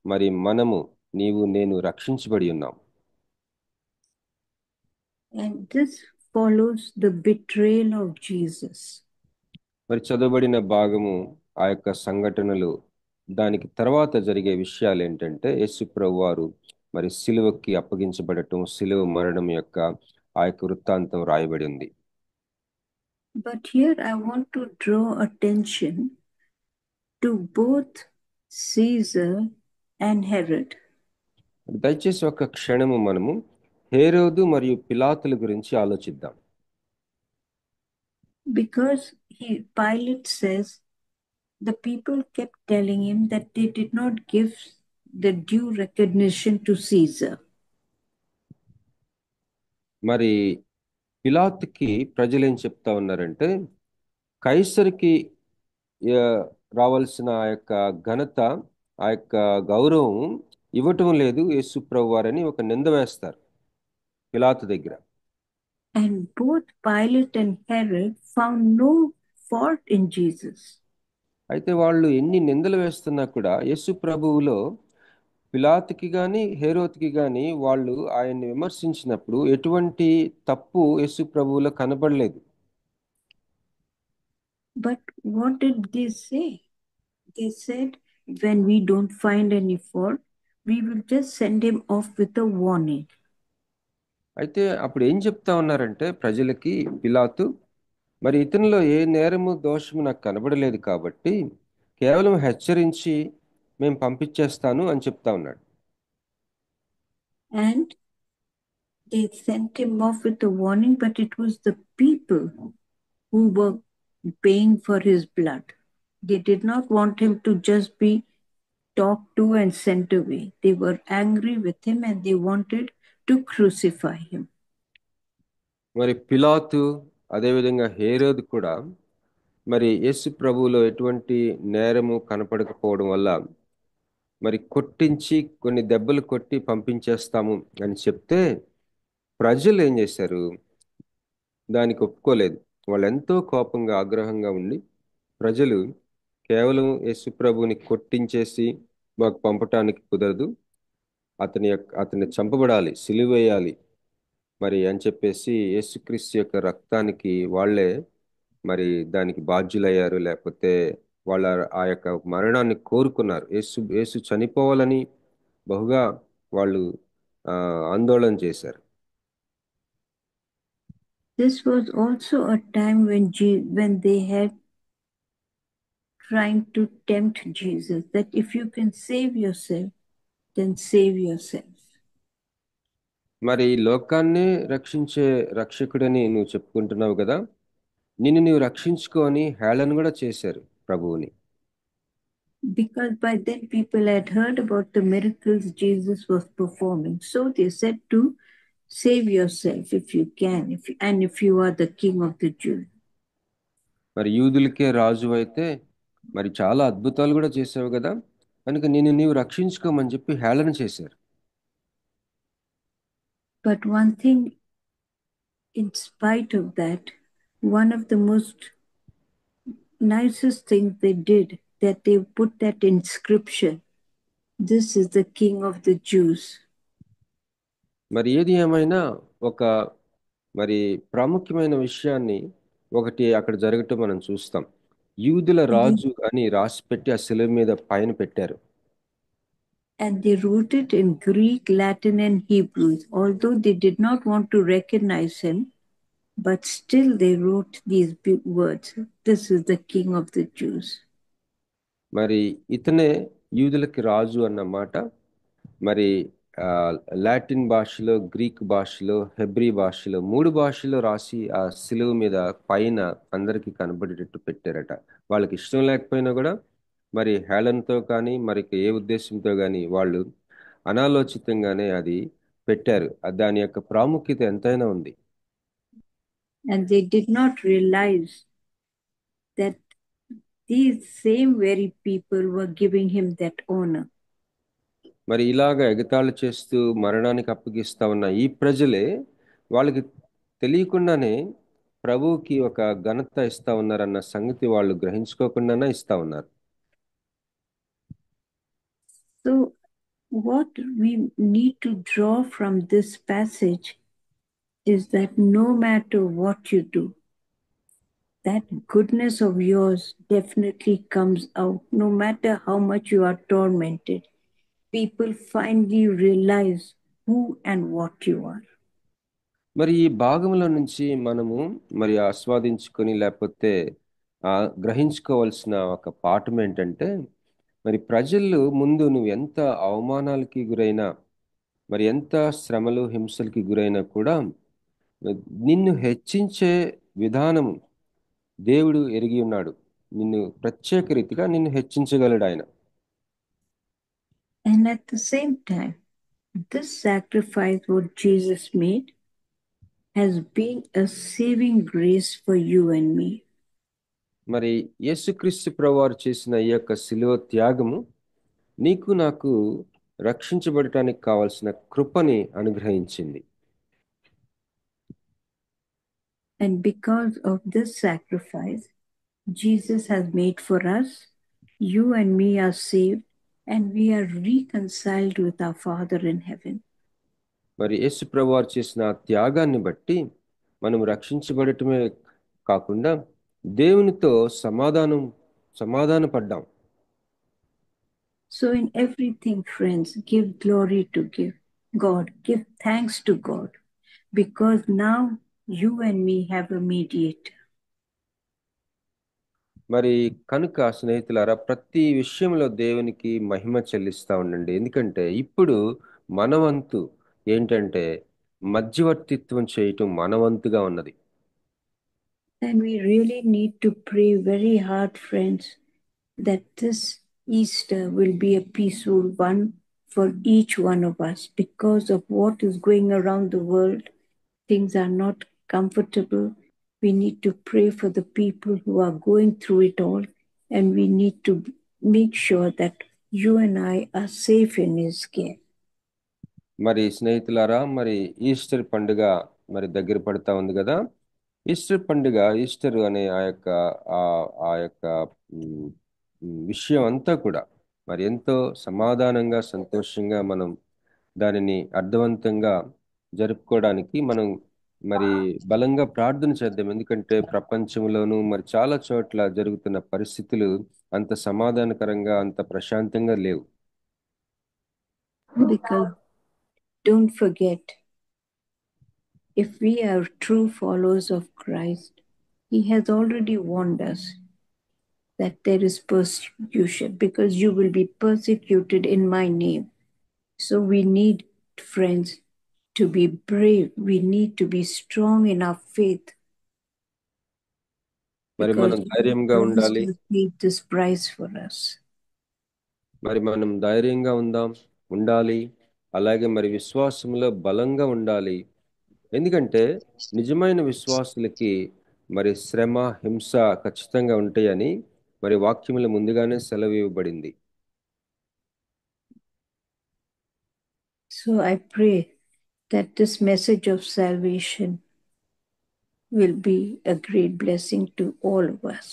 Speaker 5: మరి మనము నీవు నేను రక్షించబడి ఉన్నాం.
Speaker 4: And this follows the betrayal of Jesus.
Speaker 5: మరి చదవబడిన భాగము ఆ యొక్క సంఘటనలు దానికి తర్వాత జరిగే విషయాలు ఏంటంటే యేసు ప్రభువారు మరి సిలువకి అప్పగించబడటం, సిలువ మరణం యొక్క ఆ యొక్క వృత్తాంతం రాయబడి ఉంది.
Speaker 4: But here I want to draw attention to both Caesar and Herod.
Speaker 5: దయచేసి ఒక క్షణము మనము హేరోదు మరియు పిలాతుల గురించి ఆలోచిద్దాం.
Speaker 4: Because Pilate says the people kept telling him that they did not give the due recognition to Caesar.
Speaker 5: మరి పిలాతుకి ప్రజలు ఏం చెప్తా ఉన్నారంటే కైసరికి రావాల్సిన ఆ యొక్క ఘనత, ఆ యొక్క గౌరవం ఇవ్వటం లేదు యేసు ప్రభువారని ఒక నింద వేస్తారు పిలాతు దగ్గర.
Speaker 4: And both Pilate and Herod found no fault in Jesus.
Speaker 5: అయితే వాళ్ళు ఎన్ని నిందలు వేస్తున్నా కూడా యేసు ప్రభువులో పిలాతుకి గాని హేరోద్కి గాని వాళ్ళు ఆయన్ని విమర్శించినప్పుడు ఎటువంటి తప్పు యేసు ప్రభువులో కనబడలేదు.
Speaker 4: But what did they say? They said, when we don't find any fault, we will just send him off with a warning.
Speaker 5: అయితే అప్పుడు ఏం చెప్తా ఉన్నారంటే ప్రజలకి పిలాతు, మరి ఇతనిలో ఏ నేరము దోషము నాకు కనబడలేదు కాబట్టి కేవలం హెచ్చరించి మేము పంపించేస్తాను అని చెప్తా ఉన్నాడు.
Speaker 4: And they sent him off with a warning, but it was the people who were paying for his blood. They did not want him to just be talked to and sent away. They were angry with him and they wanted to crucify him.
Speaker 5: మరి పిలాతు అదేవిధంగా హేరోదు కూడా మరి యేసు ప్రభువులో ఎటువంటి నేరము కనపడకపోవడం వల్ల మరి కొట్టించి కొన్ని దెబ్బలు కొట్టి పంపించేస్తాము అని చెప్తే ప్రజలు ఏం చేశారు, దానికి ఒప్పుకోలేదు. వాళ్ళు ఎంతో కోపంగా ఆగ్రహంగా ఉండి ప్రజలు కేవలం యేసు ప్రభువుని కొట్టించేసి మాకు పంపటానికి కుదరదు, అతన్ని చంపబడాలి, సిలువేయాలి మరి అని చెప్పేసి యేసుక్రీస్తు యొక్క రక్తానికి వాళ్ళే మరి దానికి బాధ్యులయ్యారు. లేకపోతే వాళ్ళ ఆ యొక్క మరణాన్ని కోరుకున్నారు. యేసు చనిపోవాలని బహుగా వాళ్ళు ఆందోళన చేశారు.
Speaker 4: This was also a time when they had trying to tempt Jesus, that if you can save yourself, then save yourself.
Speaker 5: మరి లోకాన్ని రక్షించే రక్షకుడని నువ్వు చెప్పుకుంటున్నావు కదా, నిన్ను నీవు రక్షించుకొని హేళన కూడా చేశారు ప్రభువుని.
Speaker 4: Because by then people had heard about the miracles Jesus was performing. So they said to save yourself if you can, if you are the king of the Jews.
Speaker 5: మరి యూదులకే రాజు అయితే మరి చాలా అద్భుతాలు కూడా చేసావు కదా, కనుక నిన్ను నీవు రక్షించుకోమని చెప్పి హేళన చేశారు.
Speaker 4: But one thing, in spite of that, one of the most nicest things they did, that they put that inscription, this is the king of the Jews.
Speaker 5: మరి ఏది ఏమైనా ఒక మరి ప్రాముఖ్యమైన విషయాన్ని ఒకటి అక్కడ జరగటం మనం చూస్తాం. యూదుల రాజు అని రాసి పెట్టి ఆ శిలువ మీద పైన పెట్టారు.
Speaker 4: And they wrote it in Greek, Latin, and Hebrew. Although they did not want to recognize him, but still they wrote these big words. This is the king of the Jews.
Speaker 5: మరి ఇతనే యూదులకి రాజు అన్న మాట మరి Latin భాషలో, Greek భాషలో, Hebrew భాషలో 3 భాషల్లో రాసి ఆ శిలువ మీద పైన అందరికీ కనబడేటట్టు పెట్టారట. వాళ్ళకి ఇష్టం లేకపోయినా కూడా మరి హేళనతో కానీ మరి ఏ ఉద్దేశంతో కానీ వాళ్ళు అనాలోచితంగానే అది పెట్టారు. దాని యొక్క ప్రాముఖ్యత ఎంతైనా ఉంది.
Speaker 4: And they did not realize that these same very people were giving him that honor.
Speaker 5: మరి ఇలాగ ఎగతాళి చేస్తూ మరణానికి అప్పగిస్తా ఉన్న ఈ ప్రజలే వాళ్ళకి తెలియకుండానే ప్రభువుకి ఒక ఘనత ఇస్తా ఉన్నారన్న సంగతి వాళ్ళు గ్రహించుకోకుండానే ఇస్తా ఉన్నారు.
Speaker 4: So what we need to draw from this passage is that no matter what you do, that goodness of yours definitely comes out. No matter how much you are tormented, people finally realize who and what you are.
Speaker 5: మరి ఈ భాగంలో నుంచి మనము మరి ఆస్వాదించుకొని లేకపోతే గ్రహించుకోవాల్సిన ఒక పాఠం ఏంటంటే, మరి ప్రజలు ముందు నువ్వు ఎంత అవమానాలకి గురైనా, మరి ఎంత శ్రమలు హింసలకి గురైనా కూడా నిన్ను హెచ్చించే విధానం దేవుడు ఎరిగి ఉన్నాడు. నిన్ను ప్రత్యేక రీతిగా నిన్ను హెచ్చించగలడు ఆయన.
Speaker 4: And at the same time, this sacrifice what Jesus made has been a saving grace for you and me.
Speaker 5: మరి యేసుక్రీస్తు ప్రభువారు చేసిన ఈ యొక్క శిలువ త్యాగము నీకు నాకు రక్షించబడటానికి కావాల్సిన కృపని అనుగ్రహించింది.
Speaker 4: And because of this sacrifice Jesus has made for us, you and me are saved and we are reconciled with our Father in heaven.
Speaker 5: మరి యేసు ప్రభువారు చేసిన త్యాగాన్ని బట్టి మనం రక్షించబడటమే కాకుండా దేవునితో సమాధాన పడ్డాం.
Speaker 4: So in everything, friends, give glory to God, give thanks to God, because now you and me have a mediator.
Speaker 5: మరి కనుక స్నేహితులారా, ప్రతి విషయంలో దేవునికి మహిమ చెల్లిస్తా ఉండండి. ఎందుకంటే ఇప్పుడు మనవంతు ఏంటంటే మధ్యవర్తిత్వం చేయటం మనవంతుగా ఉన్నది.
Speaker 4: And we really need to pray very hard, friends, that this Easter will be a peaceful one for each one of us. Because of what is going around the world, things are not comfortable. We need to pray for the people who are going through it all, and we need to make sure that you and I are safe in His care.
Speaker 5: మరి స్నేహితులారా, మరి Easter పండుగ మరి దగ్గర పడతా ఉంది కదా. Easter అనే ఆ యొక్క విషయం అంతా కూడా మరి ఎంతో సమాధానంగా సంతోషంగా మనం దానిని అర్థవంతంగా జరుపుకోవడానికి మనం మరి బలంగా ప్రార్థన చేద్దాం. ఎందుకంటే ప్రపంచంలోనూ మరి చాలా చోట్ల జరుగుతున్న పరిస్థితులు అంత సమాధానకరంగా అంత ప్రశాంతంగా లేవు.
Speaker 4: Because don't forget, if we are true followers of Christ, He has already warned us that there is persecution, because you will be persecuted in my name. So we need, friends, to be brave. We need to be strong in our faith.
Speaker 5: మరి మనం ధైర్యంగా ఉండాలి.
Speaker 4: Paid this price for us.
Speaker 5: మరి మనం ధైర్యంగా ఉండాలి. అలాగే మరి విశ్వాసంలో బలంగా ఉండాలి. ఎందుకంటే నిజమైన విశ్వాసులకి మరి శ్రమ హింస ఖచ్చితంగా ఉంటాయని మరి వాక్యములు ముందుగానే సెలవు ఇవ్వబడింది.
Speaker 4: So I pray that this message of salvation will be a great blessing to all of us.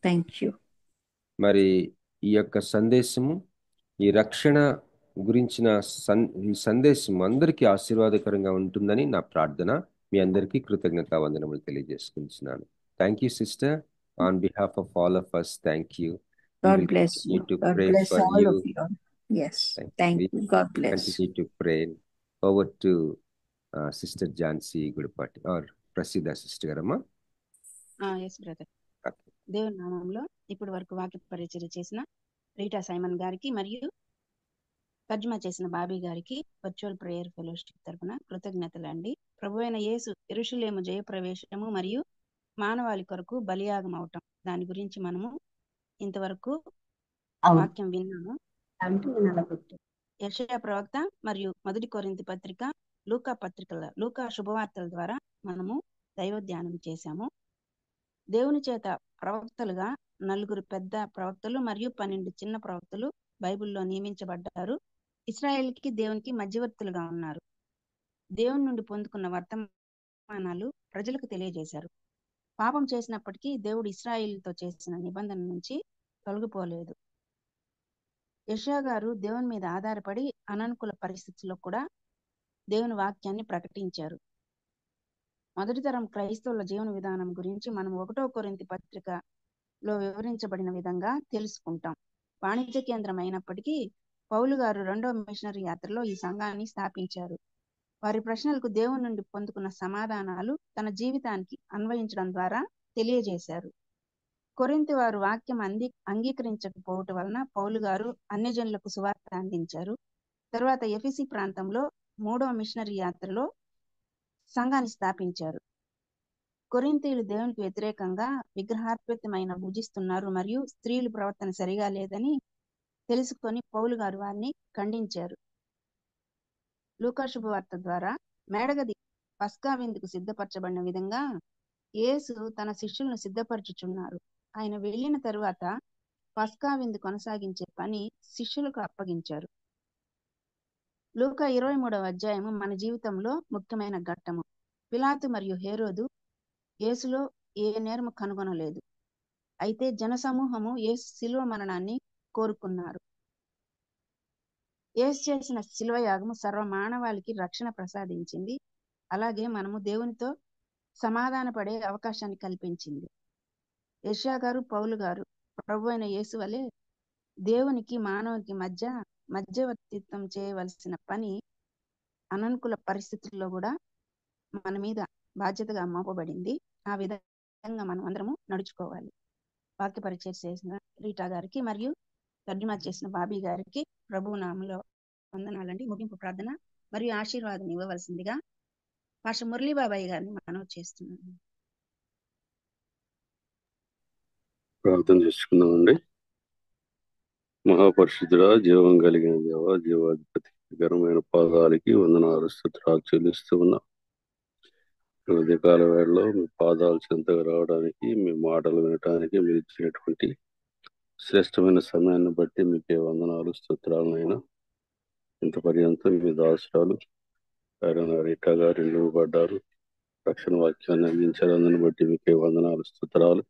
Speaker 4: Thank you.
Speaker 5: మరి ఈ యొక్క సందేశము, ఈ రక్షణ గురించిన ఈ సందేశం అందరికీ ఆశీర్వాదకరంగా ఉంటుందని నా ప్రార్థన. మీ అందరికీ కృతజ్ఞతావందనములు తెలియజేసుకుంటున్నాను. Thank you sister. On behalf of all of us, thank you.
Speaker 4: God bless you. God bless all of you. Yes. Thank you. God bless.
Speaker 5: Continue to pray. Over to Sister Jansi Gudupati or Prasida Sister Garama.
Speaker 6: Yes brother. దేవుని నామంలో ఇప్పటి వరకు వాక్య పరిచర్య చేసిన Rita Simon గారికి మరియు తర్జుమా చేసిన బాబీ గారికి వర్చువల్ ప్రేయర్ ఫెలోషిప్ తరపున కృతజ్ఞతలు అండి. ప్రభువైన యేసు యెరూషలేము జయప్రవేశము మరియు మానవాళి కొరకు బలియాగం అవటం, దాని గురించి మనము ఇంతవరకు వాక్యం విన్నాము. యెషయా ప్రవక్త మరియు మొదటి కొరింథీ పత్రిక, లూకా శుభవార్తల ద్వారా మనము దైవ ధ్యానం చేశాము. దేవుని చేత ప్రవక్తలుగా 4 పెద్ద ప్రవక్తలు మరియు 12 చిన్న ప్రవక్తలు బైబిల్లో నియమించబడ్డారు. ఇశ్రాయేలుకి దేవునికి మధ్యవర్తులుగా ఉన్నారు. దేవుని నుండి పొందుకున్న వర్తమానాలు ప్రజలకు తెలియజేశారు. పాపం చేసినప్పటికీ దేవుడు ఇశ్రాయేలుతో చేసిన నిబంధన నుంచి తొలగిపోలేదు. యెషయా గారు దేవుని మీద ఆధారపడి అననుకూల పరిస్థితుల్లో కూడా దేవుని వాక్యాన్ని ప్రకటించారు. మొదటి తరం క్రైస్తవుల జీవన విధానం గురించి మనం 1 కొరింథీ పత్రికలో వివరించబడిన విధంగా తెలుసుకుంటాం. వాణిజ్య కేంద్రం అయినప్పటికీ పౌలు గారు 2వ మిషనరీ యాత్రలో ఈ సంఘాన్ని స్థాపించారు. వారి ప్రశ్నలకు దేవుని నుండి పొందుకున్న సమాధానాలు తన జీవితానికి అన్వయించడం ద్వారా తెలియజేశారు. కొరింథీ వారు వాక్యం అంగీకరించకపోవటం వలన పౌలు గారు అన్యజనులకు సువార్త అందించారు. తర్వాత ఎఫెసీ ప్రాంతంలో 3వ మిషనరీ యాత్రలో సంఘాన్ని స్థాపించారు. కొరింథీయులు దేవునికి వ్యతిరేకంగా విగ్రహార్పితమైన భుజిస్తున్నారు మరియు స్త్రీల ప్రవర్తన సరిగా లేదని తెలుసుకొని పౌలు గారు వారిని ఖండించారు. లూకా శుభవార్త ద్వారా మేడగది పస్కా విందుకు సిద్ధపరచబడిన విధంగా యేసు తన శిష్యులను సిద్ధపరచుచున్నారు. ఆయన వెళ్ళిన తరువాత పస్కా విందు కొనసాగించే పని శిష్యులకు అప్పగించారు. లూకా 23వ అధ్యాయము మన జీవితంలో ముఖ్యమైన ఘట్టము. పిలాతు మరియు హేరోదు యేసులో ఏ నేరము కనుగొనలేదు. అయితే జనసమూహము యేసు శిలువ మరణాన్ని కోరుకున్నారు. యేసు చేసిన శిలువ యాగము సర్వ మానవాళికి రక్షణ ప్రసాదించింది. అలాగే మనము దేవునితో సమాధాన పడే అవకాశాన్ని కల్పించింది. యెషయా గారు పౌలు గారు ప్రభు అయిన యేసు వలె దేవునికి మానవునికి మధ్యవర్తిత్వం చేయవలసిన పని అననుకూల పరిస్థితుల్లో కూడా మన మీద బాధ్యతగా మోపబడింది. ఆ విధంగా మనం అందరము నడుచుకోవాలి. వాక్య పరిచయం చేసిన రీటా గారికి మరియు తర్జుమా చేసిన బాబీ గారికి ప్రభు నామములో వందనాలండి. ముగింపు ప్రార్థన మరియు ఆశీర్వాదం ఇవ్వవలసిందిగా పాస్టర్ మురళీ బాబాయ్ గారిని మనం చేస్తున్నాము.
Speaker 7: ప్రార్థన చేసుకుందామండి. మహాపరిశుద్ధుడా, జీవం కలిగిన దేవ, జీవాధిపతి ఘనమైన పాదాలకి వందనాలు స్తుతులు చెల్లిస్తూ ఉన్నాం. ఉదయకాల వేళలో మీ పాదాలు చెంతగా రావడానికి, మీ మాటలు వినటానికి మీరు ఇచ్చినటువంటి శ్రేష్టమైన సమయాన్ని బట్టి మీకే వందనాలు స్తుతురాలనైనా. ఇంత పర్యంతం మీ దాసురాలు రీటా గారు నిలువబడ్డారు, రక్షణ వాక్యాన్ని అందించారు. అందుని బట్టి మీకే వందనాలు స్తుతురాలు.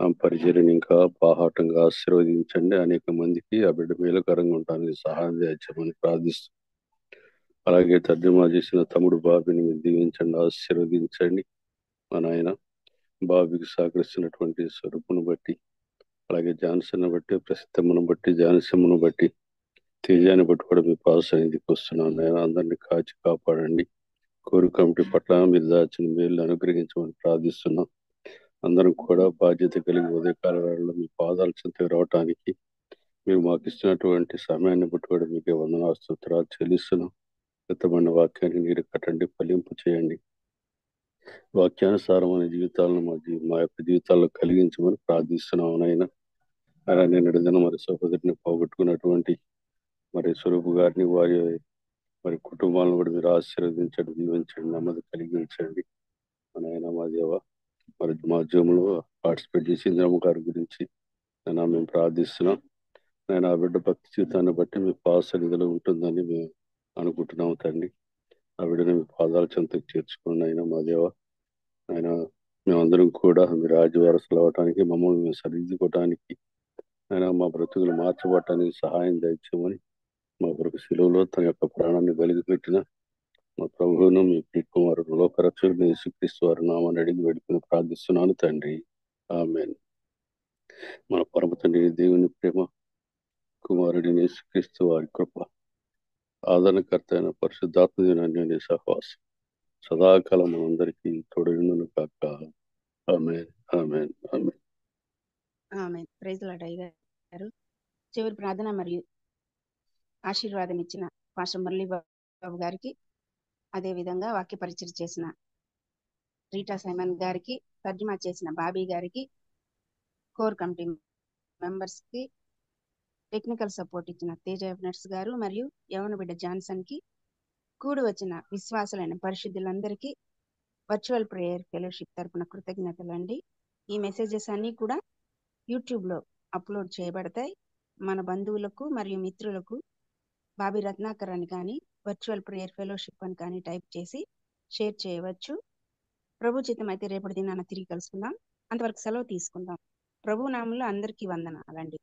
Speaker 7: ఆ పరిచర్యను ఇంకా బాహాటంగా ఆశీర్వదించండి. అనేక మందికి ఆ బిడ్డ మేలుకరంగా ఉండడానికి సహాయం చేయమని ప్రార్థిస్తూ, అలాగే తర్జుమా చేసిన తమ్ముడు బాబిని మీరు దీవించండి, ఆశీర్వదించండి. మా నాయన బాబికి సహకరిస్తున్నటువంటి స్వరూపును బట్టి, అలాగే జాన్సన్ బట్టి, ప్రసిద్ధమును బట్టి, జాన్సమ్ను బట్టి, తేజాన్ని బట్టి కూడా మీ పాసన్నిధికి వస్తున్నాను. నాయన అందరినీ కాచి కాపాడండి. కోరు కమిటీ పట్ల మీరు దాచిన మేలు అనుగ్రహించమని ప్రార్థిస్తున్నాం. అందరం కూడా బాధ్యత కలిగి ఉదయకాల వేళలో మీ పాదాల చెంతకు రావటానికి మీరు మాకు ఇస్తున్నటువంటి సమయాన్ని బట్టి కూడా మీకే వందనాలు స్తుతులు చెల్లిస్తున్నాం. పెద్దమైన వాక్యాన్ని నీరు కట్టండి, ఫలింపు చేయండి. వాక్యానుసారమైన జీవితాలను మా యొక్క జీవితాల్లో కలిగించమని ప్రార్థిస్తున్నాం. నాయన నేను దిన మరి సహోదరిని పోగొట్టుకున్నటువంటి మరి స్వరూపు గారిని, వారి కుటుంబాలను కూడా మీరు ఆశీర్వదించండి, దీవించండి, నెమ్మది కలిగించండి. నాయన మా దేవ, మరి మా జూమ్లో పార్టిసిపేట్ చేసి ఇంద్రమ్మ గారి గురించి మేము ప్రార్థిస్తున్నాం. నేను ఆ బిడ్డ భక్తి జీవితాన్ని బట్టి మీ పాసన్నిధిలో ఉంటుందని మేము అనుకుంటున్నాము తండ్రి. ఆ బిడ్డని మీ పాదాల చెంతకు చేర్చుకోండి అయినా మా దేవ. ఆయన మేమందరం కూడా మీరు రాజ్యవారసులు అవ్వటానికి, మమ్మల్ని మేము సరిదిద్దుకోవటానికి, ఆయన మా బ్రతుకులు మార్చబడటానికి సహాయం దయచేయమని మా కొరకు శిలువలో తన యొక్క ప్రాణాన్ని బలిపెట్టిన మా ప్రభువును మీ కుమారుడు లోకరక్షకుడు యేసుక్రీస్తు వారి నామాన్ని అడిగి వేడుకుని ప్రార్థిస్తున్నాను తండ్రి. ఆమేన్. మన పరమ తండ్రి దేవుని ప్రేమ, కుమారుడిని యేసుక్రీస్తు వారి కృప, ఆదరణకర్త అయిన పరిశుద్ధాత్మ అన్యోన్య సహవాసం సదాకాలం మనందరికీ తోడైనను కాక. ఆమేన్, ఆమేన్, ఆమేన్.
Speaker 6: ఆమేన్. ప్రైజ్ లార్డ్ అయ్య గారు. చివరి ప్రార్థన మరియు ఆశీర్వాదం ఇచ్చిన పాస్టర్ మురళీ బాబు గారికి, అదే విధంగా వాక్య పరిచయం చేసిన రీటా సైమన్ గారికి, తర్జుమా చేసిన బాబీ గారికి, కోర్ కమిటీ మెంబర్స్ కి టెక్నికల్ సపోర్ట్ ఇచ్చిన తేజ నర్స్ గారు మరియు యవన బిడ్డ జాన్సన్ కి, కూడి వచ్చిన విశ్వాసులైన పరిశుద్ధులందరికీ వర్చువల్ ప్రేయర్ ఫెలోషిప్ తరపున కృతజ్ఞతలండి. ఈ మెసేజెస్ అన్నీ కూడా యూట్యూబ్లో అప్లోడ్ చేయబడతాయి. మన బంధువులకు మరియు మిత్రులకు బాబీ రత్నాకర్ అని కానీ వర్చువల్ ప్రేయర్ ఫెలోషిప్ అని కానీ టైప్ చేసి షేర్ చేయవచ్చు. ప్రభు చిత్తం అయితే రేపటి దినాన తిరిగి కలుసుకుందాం. అంతవరకు సెలవు తీసుకుందాం. ప్రభు నామంలో అందరికీ వందనాలండి.